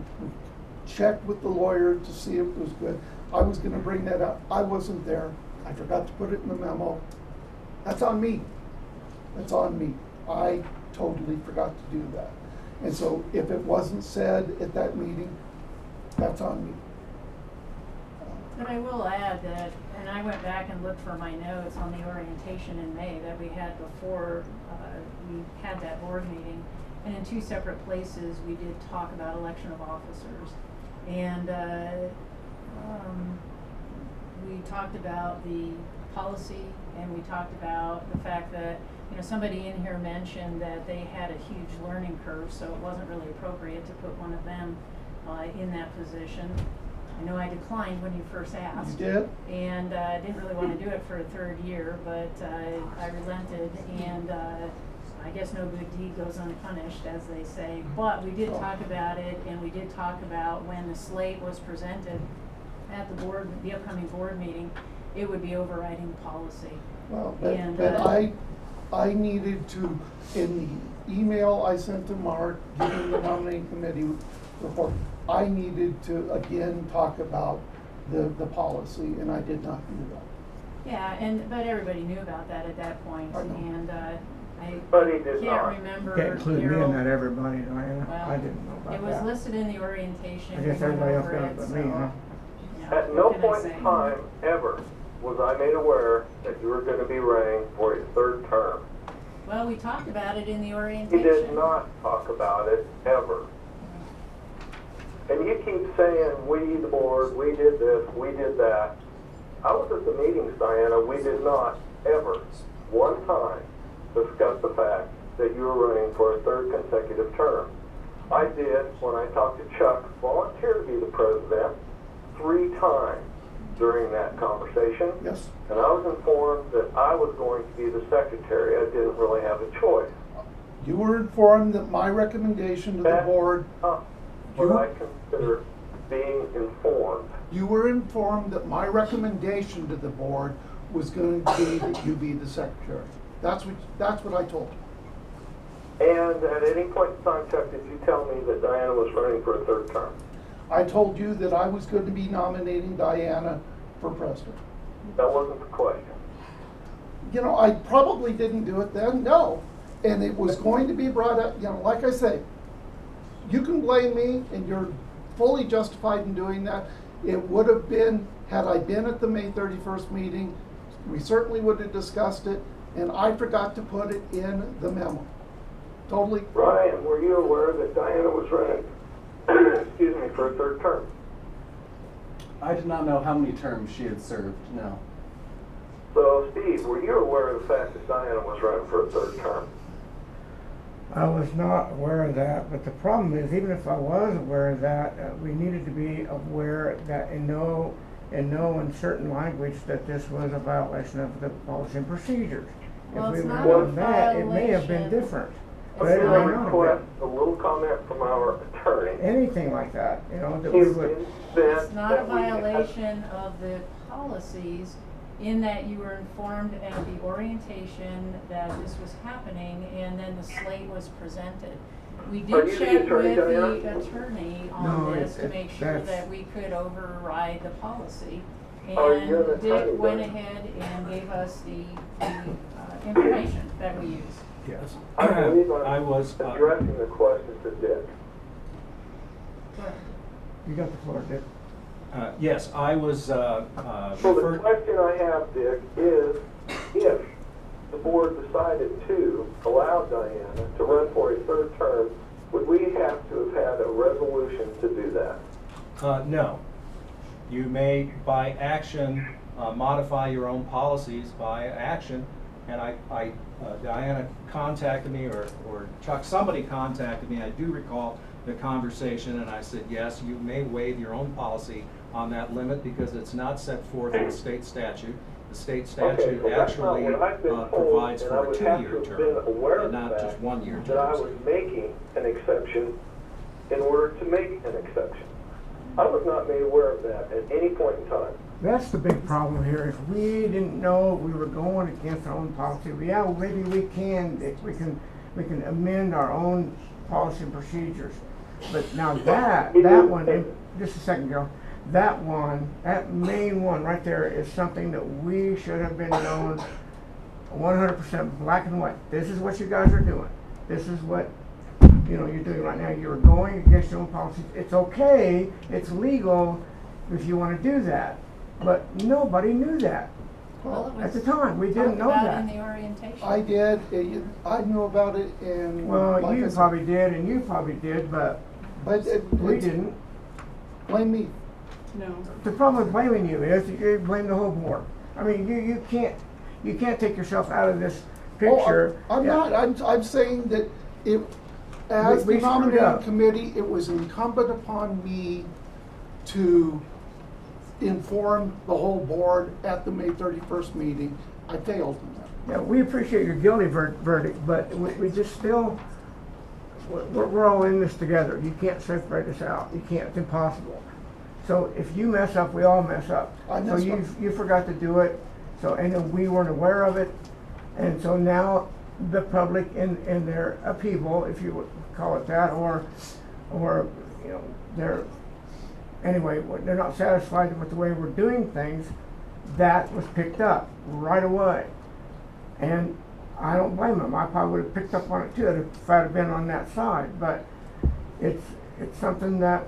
checked with the lawyer to see if it was good. I was gonna bring that up. I wasn't there. I forgot to put it in the memo. That's on me. That's on me. I totally forgot to do that. And so if it wasn't said at that meeting, that's on me. But I will add that, and I went back and looked for my notes on the orientation in May that we had before we had that board meeting. And in two separate places, we did talk about election of officers. And we talked about the policy, and we talked about the fact that, somebody in here mentioned that they had a huge learning curve, so it wasn't really appropriate to put one of them in that position. I know I declined when you first asked. You did? And didn't really want to do it for a third year, but I relented, and I guess no good deed goes unpunished, as they say. But we did talk about it, and we did talk about when the slate was presented at the upcoming board meeting, it would be overriding policy. Well, but I needed to, in the email I sent to Mark, giving the nominating committee report, I needed to again talk about the policy, and I did not do that. Yeah, but everybody knew about that at that point, I know. and But he did can't not. remember. Can't include me Carol. in that, everybody, Diana. Well, I didn't know about that. It was listed in the orientation. I guess We went everybody else over got it, it but me, so, huh? now. At no What can I point say? in time ever was I made aware that you were going to be running for a third term. Well, we talked about it in the He orientation. did not talk about it ever. And you keep saying, we, the board, we did this, we did that. I was at the meetings, Diana. We did not ever, one time, discuss the fact that you were running for a third consecutive term. I did, when I talked to Chuck, volunteer to be the president 3 times during that conversation. Yes. And I was informed that I was going to be the secretary. I didn't really have a choice. You were informed that my recommendation to the That's board, not what I consider being informed. you were informed that my recommendation to the board was going to be that you be the secretary. That's what I told you. And at any point in time, Chuck, did you tell me that Diana was running for a third term? I told you that I was going to be nominating Diana for president. That wasn't the question. You know, I probably didn't do it then, no. And it was going to be brought up, you know, like I say, you can blame me and you're fully justified in doing that. It would have been, had I been at the May 31st meeting, we certainly would have discussed it, and I forgot to put it in the memo. Totally. Ryan, were you aware that Diana was running, excuse me, for a third term? I did not know how many terms she had served, no. So, Steve, were you aware of the fact that Diana was running for a third term? I was not aware of that, but the problem is, even if I was aware of that, we needed to be aware that in no uncertain language that this was a violation of the policy and procedures. Well, If it's we not were a on that, it may have been violation. different. I'm But it going may to not have request been. a little comment from our attorney. Anything like that, you know, that we He's would. insistent It's not a that we have- violation of the policies in that you were informed at the orientation that this was happening and then the slate was presented. We Are did you the check attorney, with the Diana? attorney No, on this to it- make sure that's- that we could override the policy. Are And you an attorney, Dick went Diana? ahead and gave us the information that we used. Yes. I believe I I'm was, addressing the question to Dick. You got the floor, Dick. yes, I was, So the question I have, Dick, is if the board decided to allow Diana to run for a third term, would we have to have had a resolution to do that? no. You may, by action, modify your own policies by action. And Diana contacted me, or Chuck, somebody contacted me, I do recall the conversation, and I said, yes, you may waive your own policy on that limit because it's not set forth in the state statute. The state statute Okay, so that's not actually what I've been told, provides and I for a would have to 2-year have been term, aware and of not that, just 1-year that I terms. was making an exception in order to make an exception. I was not made aware of that at any point in time. That's the big problem here. If we didn't know we were going against our own policy, yeah, well, maybe we can amend our own policy and procedures. But now that one, and just a second, girl, that main one right there is something that we should have been known 100% black and white. This is what you guys are doing. This is what you're doing right now. You're going against your own policies. It's okay. It's legal if you want to do that. But nobody knew that Well, it at the was time. We didn't talked know about that. in the orientation. I did, I knew about it and. Well, like you I said, probably did, and you probably did, but But we didn't. Blame me. No. The problem with blaming you is that you blame the whole board. I mean, you can't take yourself out of this picture. Oh, I'm Yeah. not, I'm saying that as We the screwed nominating up. committee, it was incumbent upon me to inform the whole board at the May 31st meeting. I failed in that. Yeah, we appreciate your guilty verdict, but we just still, we're all in this together. You can't separate us out. You can't, it's impossible. So if you mess up, we all mess up. I So messed up. you forgot to do it, so, and then we weren't aware of it. And so now the public in their upheaval, if you would call it that, or they're not satisfied with the way we're doing things, that was picked up right away. And I don't blame them. I probably would have picked up on it too if I'd have been on that side. But it's something that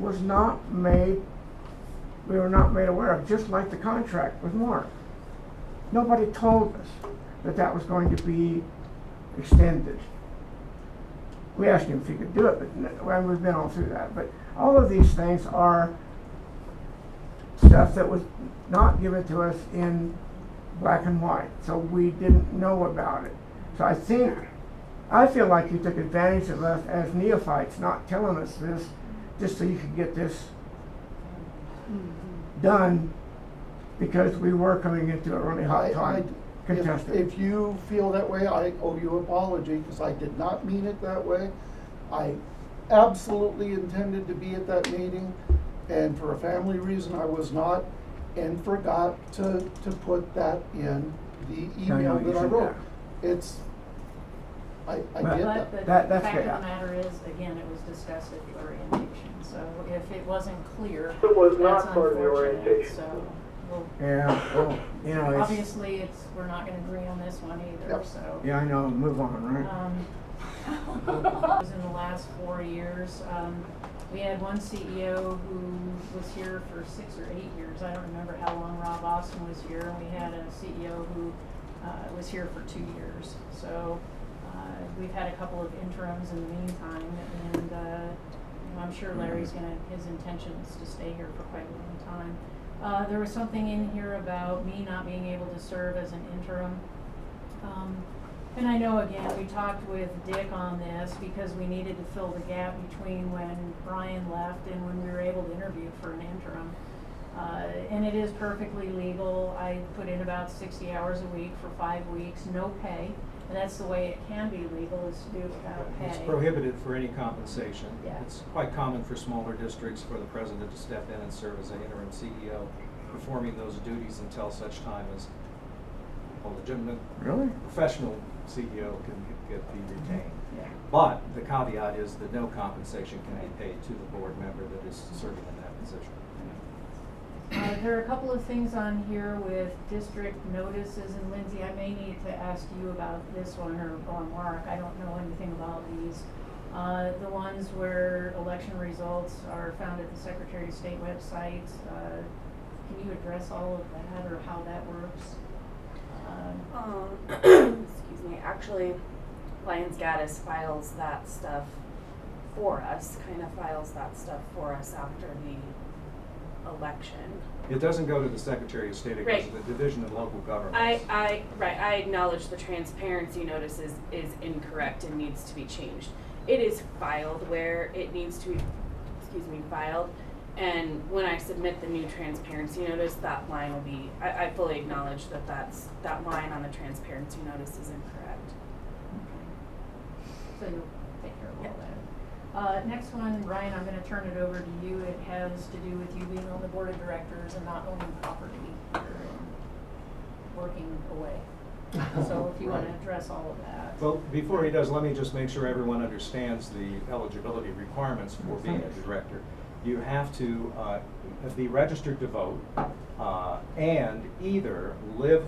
was not made we were not made aware of, just like the contract with Mark. Nobody told us that that was going to be extended. We asked him if he could do it, but well, we've been all through that. But all of these things are stuff that was not given to us in black and white, so we didn't know about it. So I feel like you took advantage of us as neophytes, not telling us this, just so you could get this done, because we were coming into a really hot time. Contested. If you feel that way, I owe you an apology, because I did not mean it that way. I absolutely intended to be at that meeting, and for a family reason I was not, and forgot to put that in the email that I wrote. It's, I get that. But the That's fact good. of the matter is, again, it was discussed at the orientation, so if it wasn't clear, It was that's not part of the unfortunate, orientation. so we'll. Yeah, well, you know, it's, Obviously, we're not gonna agree on this one either, Yep. so. yeah, I know, move on, right? Was in the last 4 years. We had one CEO who was here for 6 or 8 years. I don't remember how long Rob Austin was here. And we had a CEO who was here for 2 years. So we've had a couple of interims in the meantime, and I'm sure Larry's his intention is to stay here for quite a long time. There was something in here about me not being able to serve as an interim. And I know, again, we talked with Dick on this because we needed to fill the gap between when Brian left and when we were able to interview for an interim. And it is perfectly legal. I put in about 60 hours a week for 5 weeks, no pay. And that's the way it can be legal, is to do it without pay. It's prohibited for any compensation. Yeah. It's quite common for smaller districts for the president to step in and serve as an interim CEO, performing those duties until such time as a legitimate, Really? professional CEO can be retained. Yeah. But the caveat is that no compensation can be paid to the board member that is serving in that position. There are a couple of things on here with district notices, and Lindsay, I may need to ask you about this one, or Mark, I don't know anything about these. The ones where election results are found at the Secretary of State website, can you address all of that, or how that works? Excuse me, actually, Lions Gaddis files that stuff for us, after the election. It doesn't go to the Secretary of State, it goes to Right. the Division of Local Governments. I acknowledge the transparency notice is incorrect and needs to be changed. It is filed where it needs to be, filed. And when I submit the new transparency notice, that line will be, I fully acknowledge that line on the transparency notice is incorrect. So you'll take care of all that. Next one, Ryan, I'm gonna turn it over to you. It has to do with you being on the board of directors and not owning property here and working away. So if you wanna address all of that. Well, before he does, let me just make sure everyone understands the eligibility requirements for being a director. You have to be registered to vote and either live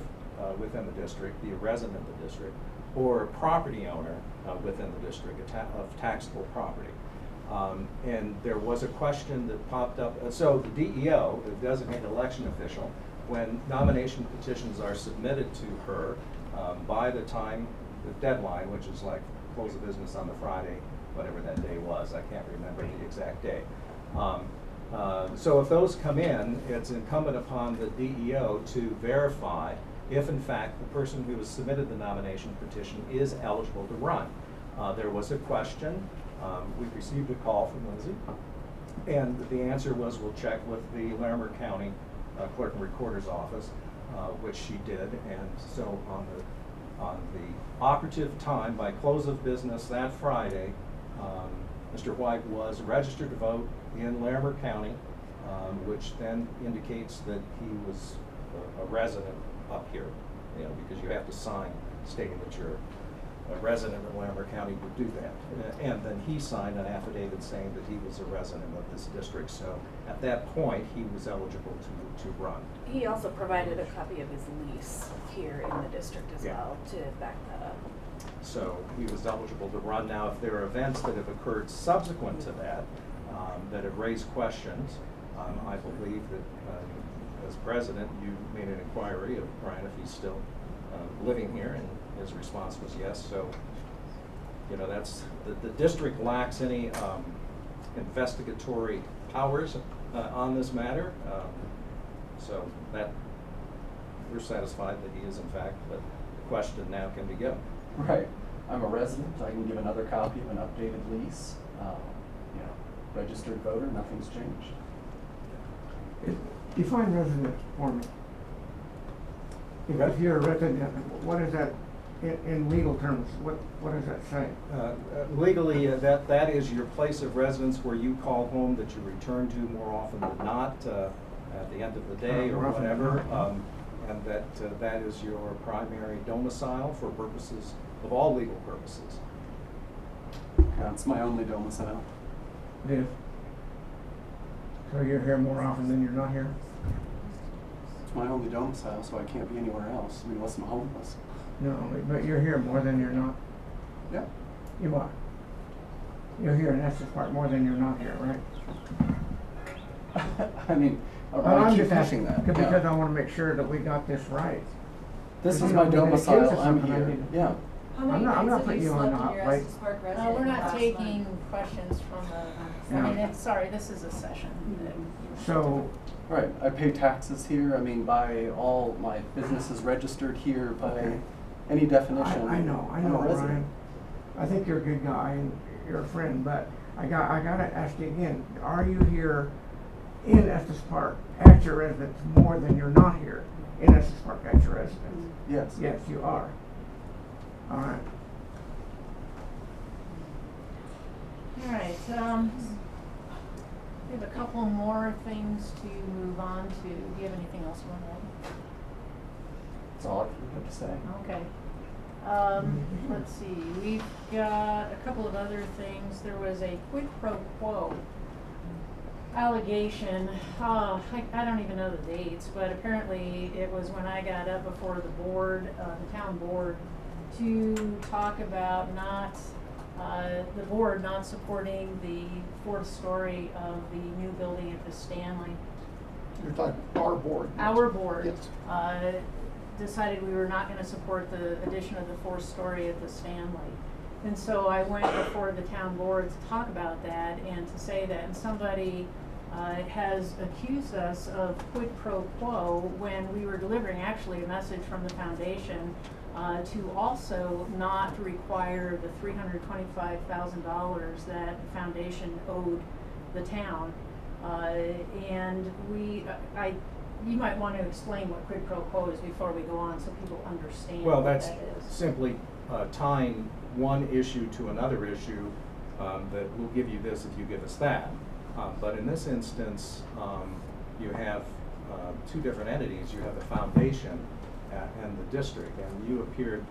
within the district, be a resident of the district, or a property owner within the district of taxable property. And there was a question that popped up. So the DEO, the designated election official, when nomination petitions are submitted to her by the time, the deadline, which is like close of business on the Friday, whatever that day was, I can't remember the exact day. So if those come in, it's incumbent upon the DEO to verify if in fact the person who has submitted the nomination petition is eligible to run. There was a question, we received a call from Lindsay, and the answer was we'll check with the Larimer County Clerk and Recorder's Office, which she did, and so on the operative time, by close of business that Friday, Mr. White was registered to vote in Larimer County, which then indicates that he was a resident up here, because you have to sign stating that you're a resident of Larimer County to do that. And then he signed an affidavit saying that he was a resident of this district. So at that point, he was eligible to run. He also provided a copy of his lease here in the district as well to back that up. So he was eligible to run. Now, if there are events that have occurred subsequent to that, that have raised questions, I believe that as president, you made an inquiry of Brian if he's still living here, and his response was yes. So, you know, that's, the district lacks any investigatory powers on this matter. So that, we're satisfied that he is in fact, but the question now can be given. Right. I'm a resident. I can give another copy of an updated lease. You know, registered voter, nothing's changed. Define resident for me. If you're a resident, what is that in legal terms? What does that say? Legally, that is your place of residence where you call home, that you return to more often than not at the end of the day or whatever, and that is your primary domicile for purposes of all legal purposes. That's my only domicile. It is. So you're here more often than you're not here? It's my only domicile, so I can't be anywhere else. I mean, unless I'm homeless. No, but you're here more than you're not. Yeah. You are. You're here in Estes Park more than you're not here, right? I mean, I'm keep just pushing asking that. because Yeah. I want to make sure that we got this right. This You is know, my we get accused of domicile. I'm something, I here. mean- Yeah. How many I'm nights not have putting you you on slept the in hot your plate. Estes Park residence We're not last taking month? questions from the, No. I mean, sorry, this is a session. that- So, Right. I pay taxes here. I mean, by all my business is registered here by Okay. any definition. I know, I'm a resident. Brian. I think you're a good guy and you're a friend, but I gotta ask you again, are you here in Estes Park at your residence more than you're not here in Estes Park at your residence? Yes. Yes, you are. All right. All right, we have a couple more things to move on to. Do you have anything else you want to add? That's all I have to say. Okay. Let's see, we've got a couple of other things. There was a quid pro quo allegation. I don't even know the dates, but apparently it was when I got up before the board, the town board, to talk about the board not supporting the fourth story of the new building at the Stanley. You're talking our board. Our board Yes. decided we were not gonna support the addition of the fourth story at the Stanley. And so I went before the town board to talk about that and to say that, and somebody has accused us of quid pro quo when we were delivering actually a message from the foundation to also not require the $325,000 that the foundation owed the town. And you might want to explain what quid pro quo is before we go on so people understand Well, what that's that is. simply tying one issue to another issue, that we'll give you this if you give us that. But in this instance, you have two different entities. You have the foundation and the district, and you appeared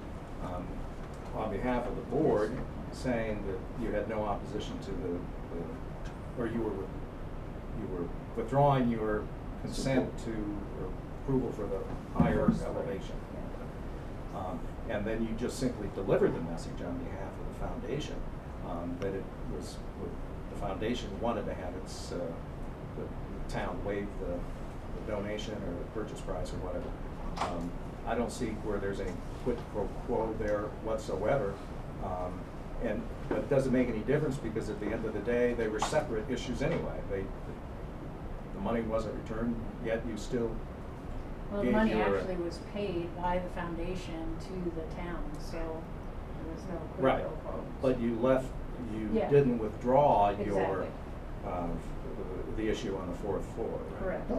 on behalf of the board saying that you had no opposition to or you were withdrawing your consent to or approval for the higher elevation. And then you just simply delivered the message on behalf of the foundation, that it was, the foundation wanted to have its, the town waive the donation or the purchase price or whatever. I don't see where there's any quid pro quo there whatsoever. But it doesn't make any difference because at the end of the day, they were separate issues anyway. The money wasn't returned, yet you still Well, the gave money your, actually was paid by the foundation to the town, so there was no quid right, pro quo. but you Yeah. didn't withdraw your, Exactly. the issue on the fourth floor, right? Correct,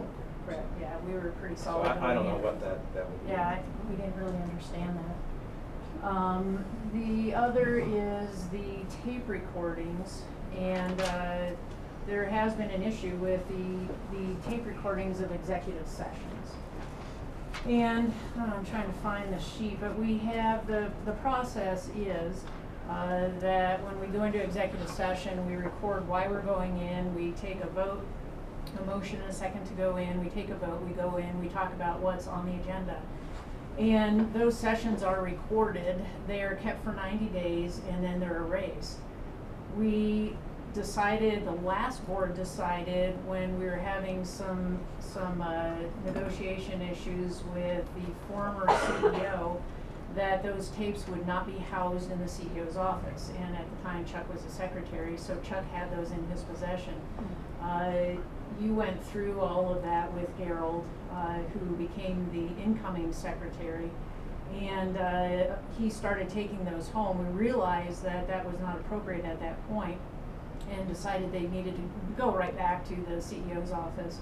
correct, yeah, we were pretty So solid. I don't know on what that would be. Yeah, we didn't really understand that. The other is the tape recordings, and there has been an issue with the tape recordings of executive sessions. And I'm trying to find the sheet, but we have, the process is that when we go into executive session, we record why we're going in, we take a vote, a motion and a second to go in, we take a vote, we go in, we talk about what's on the agenda. And those sessions are recorded, they are kept for 90 days, and then they're erased. We decided, the last board decided, when we were having some negotiation issues with the former CEO, that those tapes would not be housed in the CEO's office. And at the time, Chuck was the secretary, so Chuck had those in his possession. You went through all of that with Gerald, who became the incoming secretary. And he started taking those home. We realized that that was not appropriate at that point, and decided they needed to go right back to the CEO's office,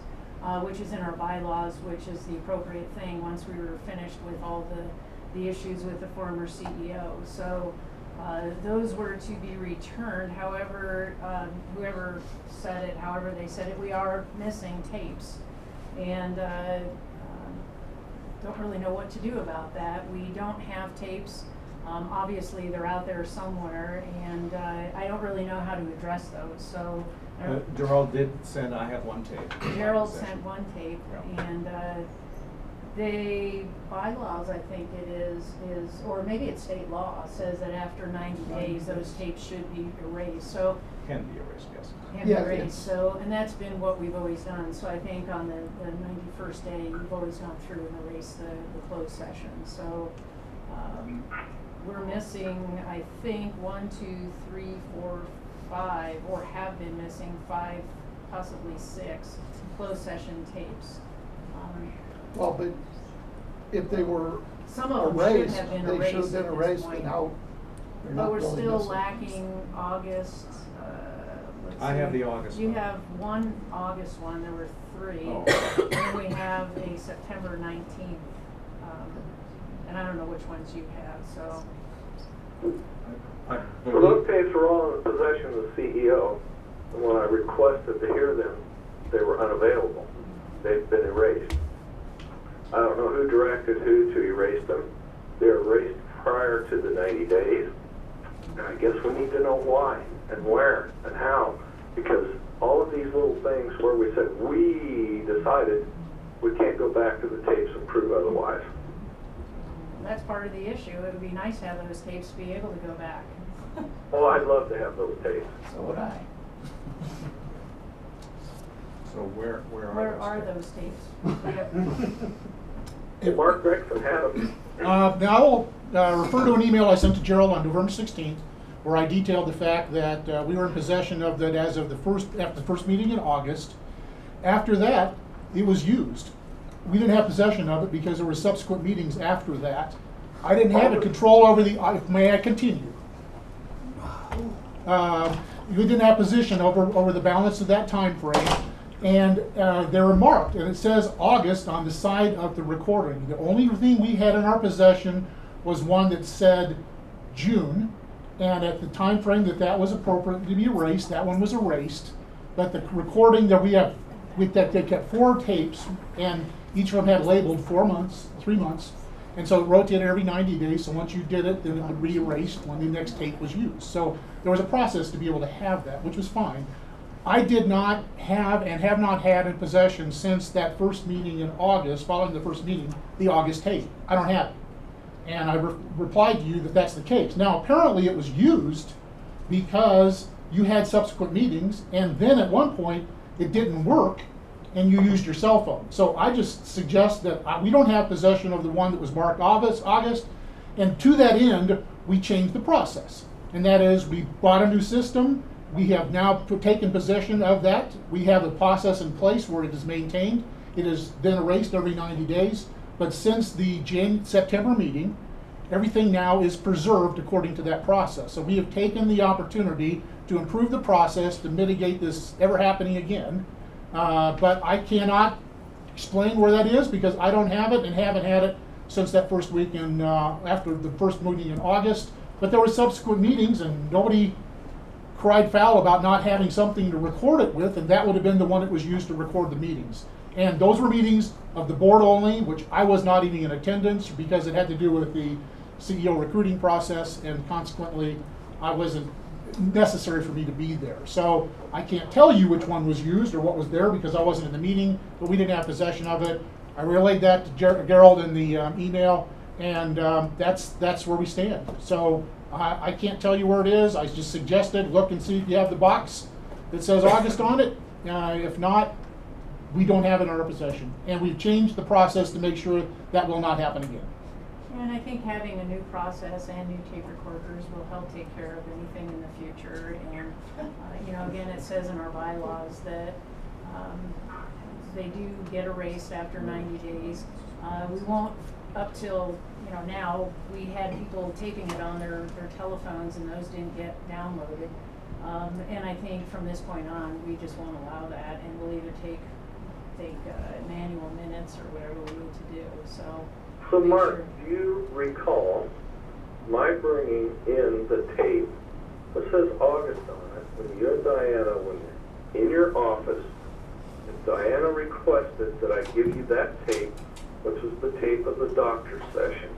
which is in our bylaws, which is the appropriate thing once we were finished with all the issues with the former CEO. So those were to be returned. However, whoever said it, however they said it, we are missing tapes. And don't really know what to do about that. We don't have tapes. Obviously, they're out there somewhere, and I don't really know how to address those. So Gerald did send, I have one tape. Gerald sent one tape, Yeah. and the bylaws, I think it is, or maybe it's state law, says that after 90 days, those tapes should be erased. So Can be erased, yes. can be erased. So, and that's been what we've always done. So I think on the 91st day, we've always gone through and erased the closed session. So we're missing, I think, 1, 2, 3, 4, 5, or have been missing 5, possibly 6 closed session tapes. Well, but if they were Some of them should erased, have been they erased should have been at this erased, point. and now they're But not we're really still missing. lacking August, let's I have see. the August You one. have one August one, there were 3. Oh. And we have a September 19th, and I don't know which ones you have, so. I So those tapes were all in the possession of the CEO, and when I requested to hear them, they were unavailable. They've been erased. I don't know who directed who to erase them. They're erased prior to the 90 days. And I guess we need to know why, and where, and how, because all of these little things where we said we decided, we can't go back to the tapes and prove otherwise. That's part of the issue. It would be nice to have those tapes to be able to go back. Oh, I'd love to have those tapes. So would I. So where Where are those tapes? We have- Well, Mark Gregson had them. Now, I will refer to an email I sent to Gerald on November 16th, where I detailed the fact that we were in possession of that as of after the first meeting in August. After that, it was used. We didn't have possession of it because there were subsequent meetings after that. I didn't have control over may I continue? We didn't have possession over the balance of that time frame. And they were marked, and it says August on the side of the recording. The only thing we had in our possession was one that said June, and at the time frame that was appropriate to be erased, that one was erased. But the recording that they kept 4 tapes, and each of them had labeled 4 months, 3 months, and so it rotated every 90 days. So once you did it, then it would be erased when the next tape was used. So there was a process to be able to have that, which was fine. I did not have and have not had in possession since that first meeting in August, following the first meeting, the August tape. I don't have it. And I replied to you that that's the case. Now, apparently it was used because you had subsequent meetings, and then at one point it didn't work and you used your cell phone. So I just suggest that we don't have possession of the one that was marked August, and to that end, we changed the process. And that is, we bought a new system. We have now taken possession of that. We have a process in place where it is maintained. It has been erased every 90 days. But since the September meeting, everything now is preserved according to that process. So we have taken the opportunity to improve the process to mitigate this ever happening again. But I cannot explain where that is because I don't have it and haven't had it since that first week after the first meeting in August. But there were subsequent meetings and nobody cried foul about not having something to record it with, and that would have been the one that was used to record the meetings. And those were meetings of the board only, which I was not even in attendance because it had to do with the CEO recruiting process, and consequently, I wasn't necessary for me to be there. So I can't tell you which one was used or what was there because I wasn't in the meeting, but we didn't have possession of it. I relayed that to Gerald in the email, and that's where we stand. So I can't tell you where it is. I just suggested look and see if you have the box, that says August on it. If not, we don't have it in our possession. And we've changed the process to make sure that will not happen again. And I think having a new process and new tape recorders will help take care of anything in the future. And, you know, again, it says in our bylaws that they do get erased after 90 days. We won't, up till, you know, now, we had people taping it on their telephones and those didn't get downloaded. And I think from this point on, we just won't allow that, and we'll either take manual minutes or whatever we need to do, so. So make Mark, sure- do you recall my bringing in the tape that says August on it, when you and Diana, when you're in your office, and Diana requested that I give you that tape, which was the tape of the doctor's session?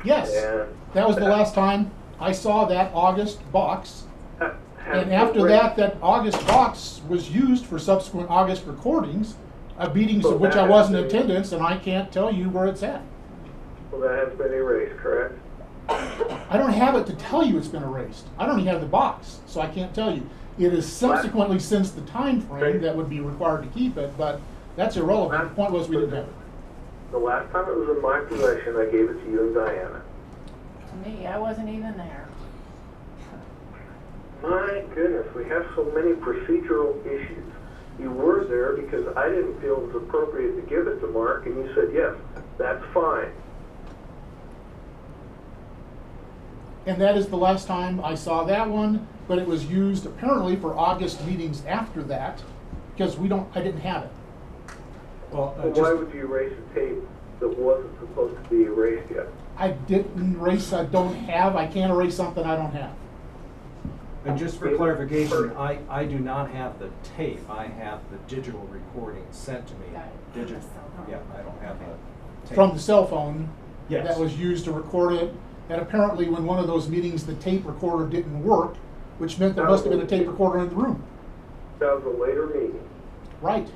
Yes, And that was the last time I saw that August box. have And you after read- that August box was used for subsequent August recordings of meetings So of which that I was in has been- attendance, and I can't tell you where it's at. Well, that has been erased, correct? I don't have it to tell you it's been erased. I don't even have the box, so I can't tell you. It is subsequently since the time frame that would be required to keep it, but that's irrelevant. The point was we didn't have it. The last time it was in my possession, I gave it to you and Diana. To me, I wasn't even there. My goodness, we have so many procedural issues. You were there because I didn't feel it was appropriate to give it to Mark, and you said, yes, that's fine. And that is the last time I saw that one, but it was used apparently for August meetings after that, because I didn't have it. Well, But why would you erase a tape that wasn't supposed to be erased yet? I didn't erase, I can't erase something I don't have. And just for clarification, I do not have the tape, I have the digital recording sent to me. Got it. Digital, yeah, I don't have the tape. From the cell phone Yes. that was used to record it. And apparently when one of those meetings, the tape recorder didn't work, which meant there must have been a tape recorder in the room. That was a later meeting. Right.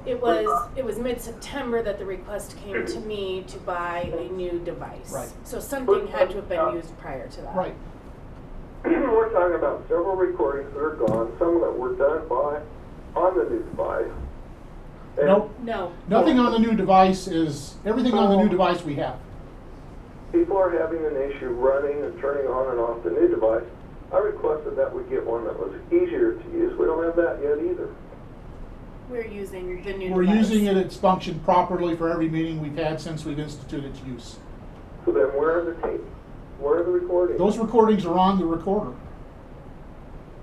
It was mid-September that the request came to me to buy a new device. Right. So something had to have been used prior to that. Right. We're talking about several recordings that are gone, some that were done on the new device. And Nope. No. Nothing on the new device everything on the new device we have. people are having an issue running and turning on and off the new device. I requested that we get one that was easier to use. We don't have that yet either. We're using the new We're device. using it, it's functioned properly for every meeting we've had since we've instituted its use. So then where are the tapes? Where are the recordings? Those recordings are on the recorder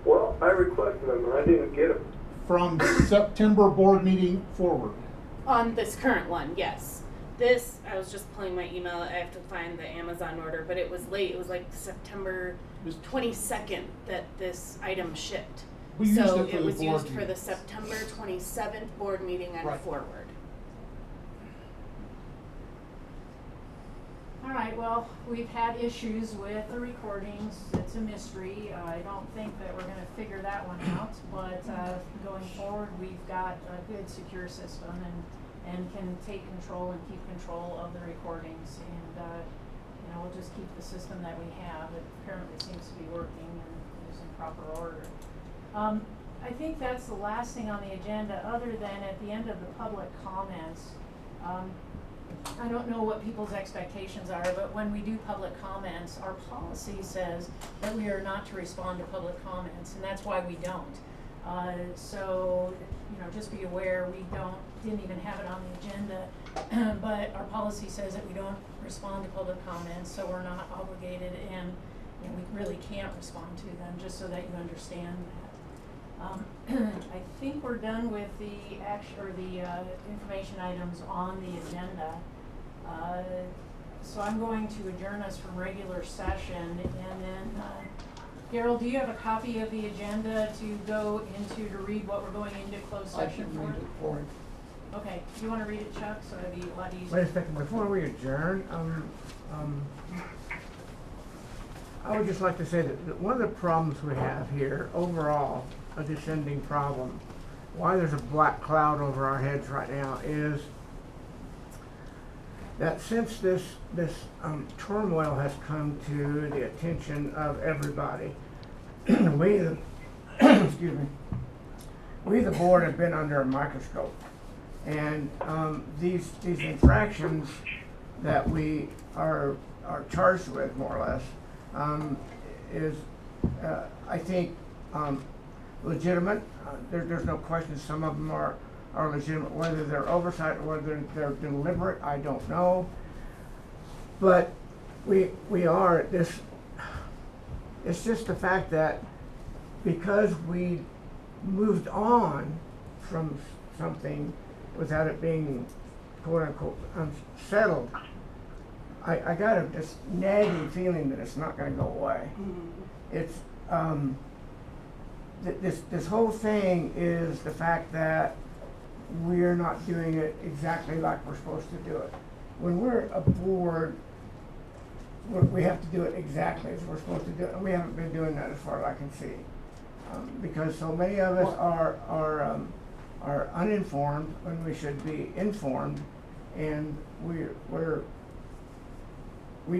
Well, I requested them and I didn't get them. from September board meeting forward. On this current one, yes. This, I was just pulling my email, I have to find the Amazon order, but it was late, it was like September 22nd that this item shipped. We used So it for it the was board used for the meetings. September 27th board meeting and Right. forward. All right, well, we've had issues with the recordings. It's a mystery. I don't think that we're gonna figure that one out, but, going forward, we've got a good secure system and can take control and keep control of the recordings. And, you know, we'll just keep the system that we have. It apparently seems to be working and is in proper order. I think that's the last thing on the agenda, other than at the end of the public comments. I don't know what people's expectations are, but when we do public comments, our policy says that we are not to respond to public comments, and that's why we don't. So, you know, just be aware, we didn't even have it on the agenda, but our policy says that we don't respond to public comments, so we're not obligated, and, you know, we really can't respond to them, just so that you understand that. I think we're done with the information items on the agenda. So I'm going to adjourn us from regular session, and then, Darryl, do you have a copy of the agenda to go into, to read what we're going into closed I session can for? read it for you. Okay, do you wanna read it, Chuck, so it'd be a lot easier? Wait a second, before we adjourn, I would just like to say that one of the problems we have here, overall, a descending problem, why there's a black cloud over our heads right now, is that since this turmoil has come to the attention of everybody, we excuse me, we, the board, have been under a microscope. And these infractions that we are charged with, more or less, is, I think, legitimate. There's no question some of them are legitimate. Whether they're oversight or whether they're deliberate, I don't know. But we are at this, it's just the fact that because we moved on from something without it being quote unquote settled, I got this nagging feeling that it's not gonna go away. It's, this whole thing is the fact that we're not doing it exactly like we're supposed to do it. When we're a board, we have to do it exactly as we're supposed to do it, and we haven't been doing that as far as I can see. Because so many of us are uninformed when we should be informed, and we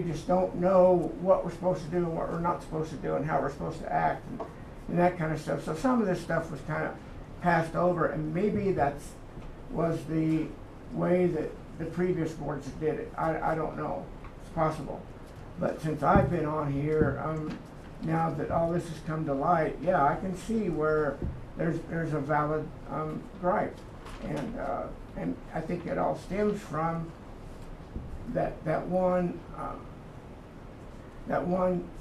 just don't know what we're supposed to do and what we're not supposed to do and how we're supposed to act and that kind of stuff. So some of this stuff was kind of passed over, and maybe was the way that the previous boards did it. I don't know. It's possible. But since I've been on here, now that all this has come to light, yeah, I can see where there's a valid gripe, and I think it all stems from that one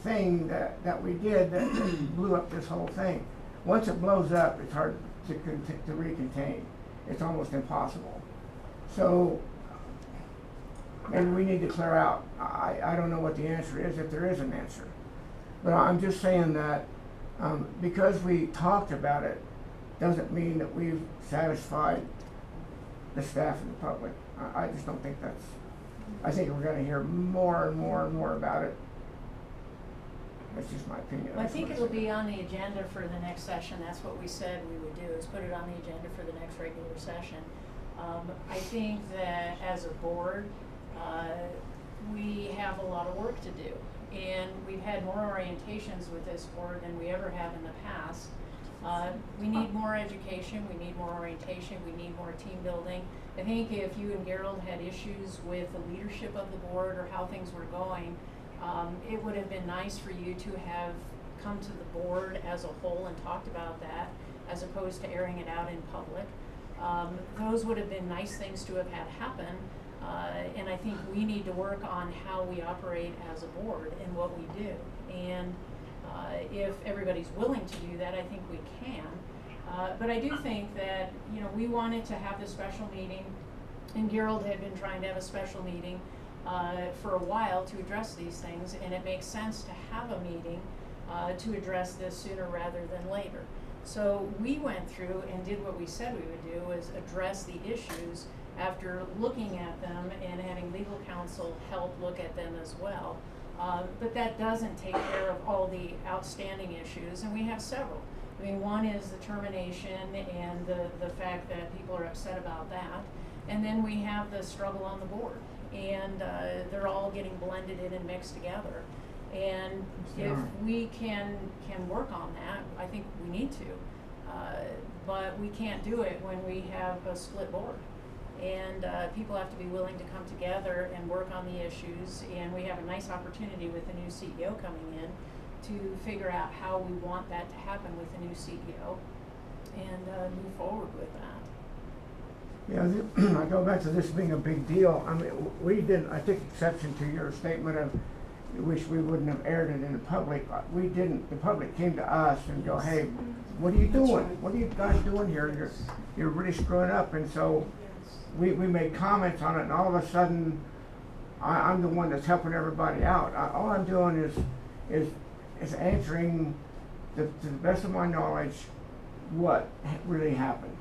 thing that we did that blew up this whole thing. Once it blows up, it's hard to recontain. It's almost impossible. So maybe we need to clear out. I don't know what the answer is, if there is an answer. But I'm just saying that because we talked about it doesn't mean that we've satisfied the staff and the public. I just don't think that's, I think we're gonna hear more and more and more about it. That's just my opinion. I think it'll be on the agenda for the next session. That's what we said we would do, is put it on the agenda for the next regular session. I think that as a board, we have a lot of work to do. And we've had more orientations with this board than we ever have in the past. We need more education, we need more orientation, we need more team building. I think if you and Gerald had issues with the leadership of the board or how things were going, it would have been nice for you to have come to the board as a whole and talked about that, as opposed to airing it out in public. Those would have been nice things to have had happen. And I think we need to work on how we operate as a board and what we do. And if everybody's willing to do that, I think we can. But I do think that, we wanted to have this special meeting, and Gerald had been trying to have a special meeting for a while to address these things, and it makes sense to have a meeting to address this sooner rather than later. So we went through and did what we said we would do, is address the issues after looking at them and having legal counsel help look at them as well. But that doesn't take care of all the outstanding issues, and we have several. I mean, one is the termination and the fact that people are upset about that. And then we have the struggle on the board, and they're all getting blended in and mixed together. And if we can work on that, I think we need to. But we can't do it when we have a split board. And people have to be willing to come together and work on the issues. And we have a nice opportunity with the new CEO coming in to figure out how we want that to happen with the new CEO and move forward with that. Yeah, I go back to this being a big deal. I mean, I took exception to your statement of you wish we wouldn't have aired it in the public. We didn't. The public came to us and go, hey, what are you doing? What are you guys doing here? You're really screwing up. And so we made comments on it, and all of a sudden, I'm the one that's helping everybody out. All I'm doing is answering, to the best of my knowledge, what really happened.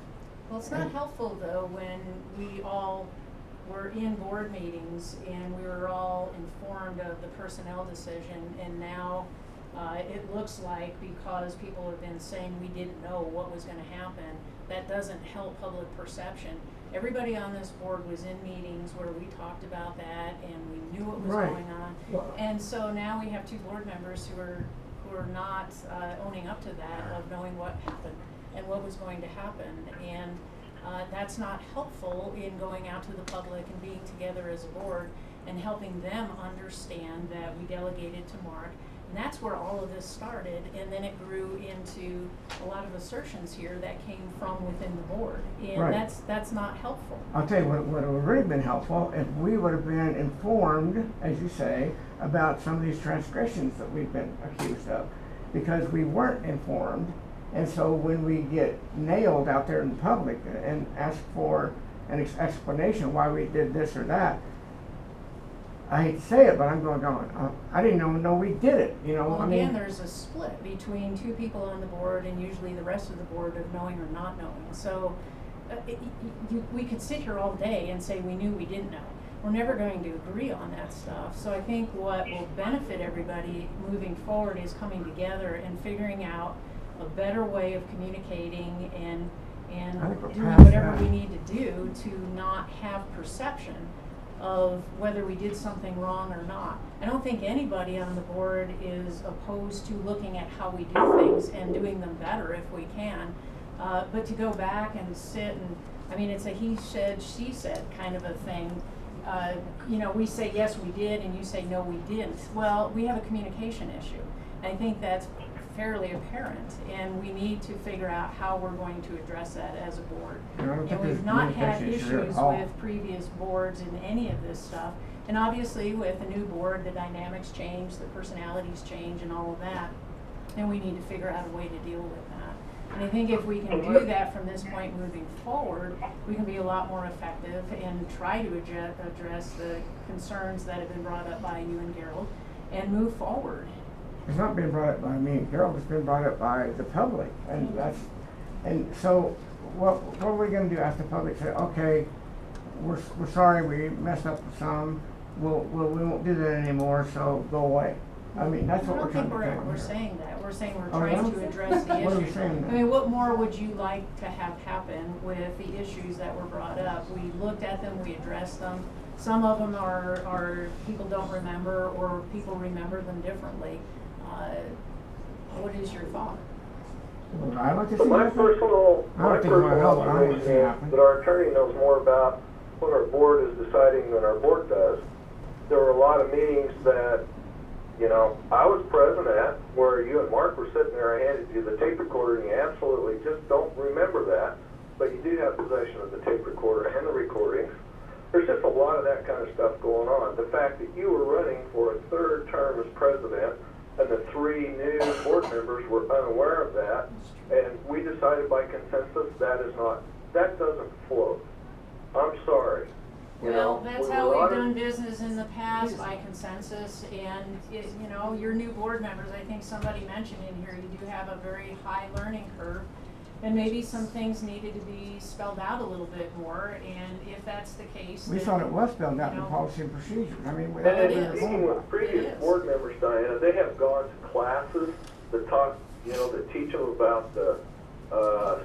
Well, it's not helpful, though, when we all were in board meetings and we were all informed of the personnel decision, and now it looks like, because people have been saying we didn't know what was going to happen, that doesn't help public perception. Everybody on this board was in meetings where we talked about that and we knew what was going on. And so now we have two board members who are were not owning up to that, of knowing what happened and what was going to happen. And that's not helpful in going out to the public and being together as a board and helping them understand that we delegated to Mark. And that's where all of this started, and then it grew into a lot of assertions here that came from within the board, and Right. that's not helpful. I'll tell you what would have really been helpful if we would have been informed, as you say, about some of these transgressions that we've been accused of, because we weren't informed. And so when we get nailed out there in the public and ask for an explanation why we did this or that, I hate to say it, but I'm going, I didn't even know we did it, you know, Well, I mean. again, there's a split between two people on the board and usually the rest of the board of knowing or not knowing. So we could sit here all day and say we knew we didn't know. We're never going to agree on that stuff. So I think what will benefit everybody moving forward is coming together and figuring out a better way of communicating and I think we're doing past whatever that. we need to do to not have perception of whether we did something wrong or not. I don't think anybody on the board is opposed to looking at how we do things and doing them better if we can. But to go back and sit and, I mean, it's a he said, she said kind of a thing. You know, we say, yes, we did, and you say, no, we didn't. Well, we have a communication issue. I think that's fairly apparent, and we need to figure out how we're going to address that as a board. I don't think And there's we've not had communication issue at issues all. with previous boards in any of this stuff. And obviously, with a new board, the dynamics change, the personalities change, and all of that. And we need to figure out a way to deal with that. And I think if we can do that from this point moving forward, we can be a lot more effective and try to address the concerns that have been brought up by you and Gerald and move forward. It's not been brought up by me and Carol, it's been brought up by the public, and so what are we gonna do after the public say, okay, we're sorry, we messed up with some, we won't do that anymore, so go away. I mean, that's what we're trying to do. I don't think we're saying that. We're saying we're Oh, trying yeah? to address the What are we issue. saying then? I mean, what more would you like to have happen with the issues that were brought up? We looked at them, we addressed them. Some of them are people don't remember, or people remember them differently. What is your thought? Well, I like to So see my happen. personal I don't think we're helping, I want to see observation is happen. that our attorney knows more about what our board is deciding than our board does. There were a lot of meetings that, you know, I was present at, where you and Mark were sitting there, I handed you the tape recorder, and you absolutely just don't remember that, but you do have possession of the tape recorder and the recordings. There's just a lot of that kind of stuff going on. The fact that you were running for a third term as president, and the 3 new board members were unaware of that, and we decided by consensus that doesn't float. I'm sorry. You Well, know, that's we how were we've honored- done business in the past, by consensus, and you know, your new board members, I think somebody mentioned in here, you do have a very high learning curve, and maybe some things needed to be spelled out a little bit more, and if that's the case, We then, thought it was spelled out in you the know, policy and procedures, I mean, And that's what it we in were is. going meeting with. with previous It is. board members, Diana, they have gone to classes that talk, you know, that teach them about the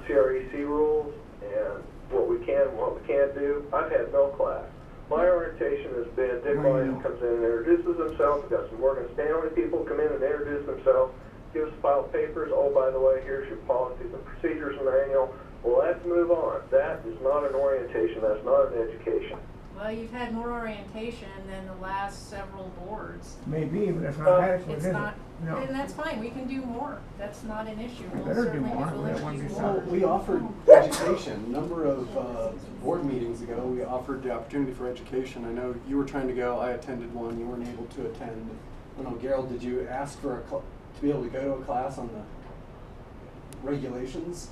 CREC rules and what we can and what we can't do. I've had no class. My orientation has been Dick Lyons comes in and introduces himself. We've got some Morgan Stanley people come in and introduce themselves, give us a pile of papers. Oh, by the way, here's your policies and procedures manual. Well, let's move on. That is not an orientation. That's not an education. well, you've had more orientation than the last several boards. Maybe, but it's not adequate, It's is it? not, No. and that's fine, we can do more, that's not an issue. We We'll better do certainly be more. willing We to don't do wanna be more. Well, we offered education. A number of board meetings ago, we offered the opportunity for education. I know you were trying to go, I attended one, you weren't able to attend. I don't know, Gerald, did you ask for to be able to go to a class on the regulations?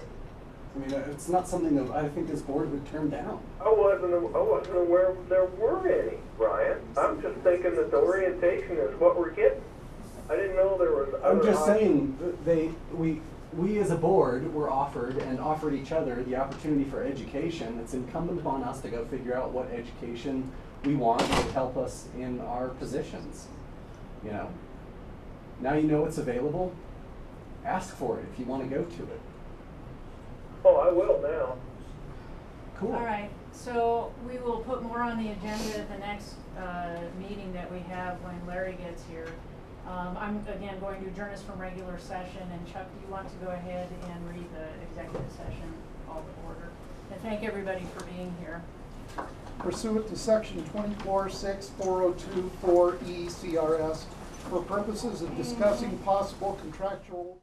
I mean, it's not something that I think this board would turn down. I wasn't aware there were any, Brian. I'm just thinking that the orientation is what we're getting. I didn't know there was other I'm just options. saying, we as a board were offered and offered each other the opportunity for education. It's incumbent upon us to go figure out what education we want that would help us in our positions. You know, now you know it's available. Ask for it if you want to go to it. Oh, I will now. Cool. All right, so we will put more on the agenda at the next meeting that we have when Larry gets here. I'm again going to adjourn us from regular session, and Chuck, do you want to go ahead and read the executive session call to order? And thank everybody for being here. Pursuant to section 24-6-4024 E CRS, for purposes of discussing possible contractual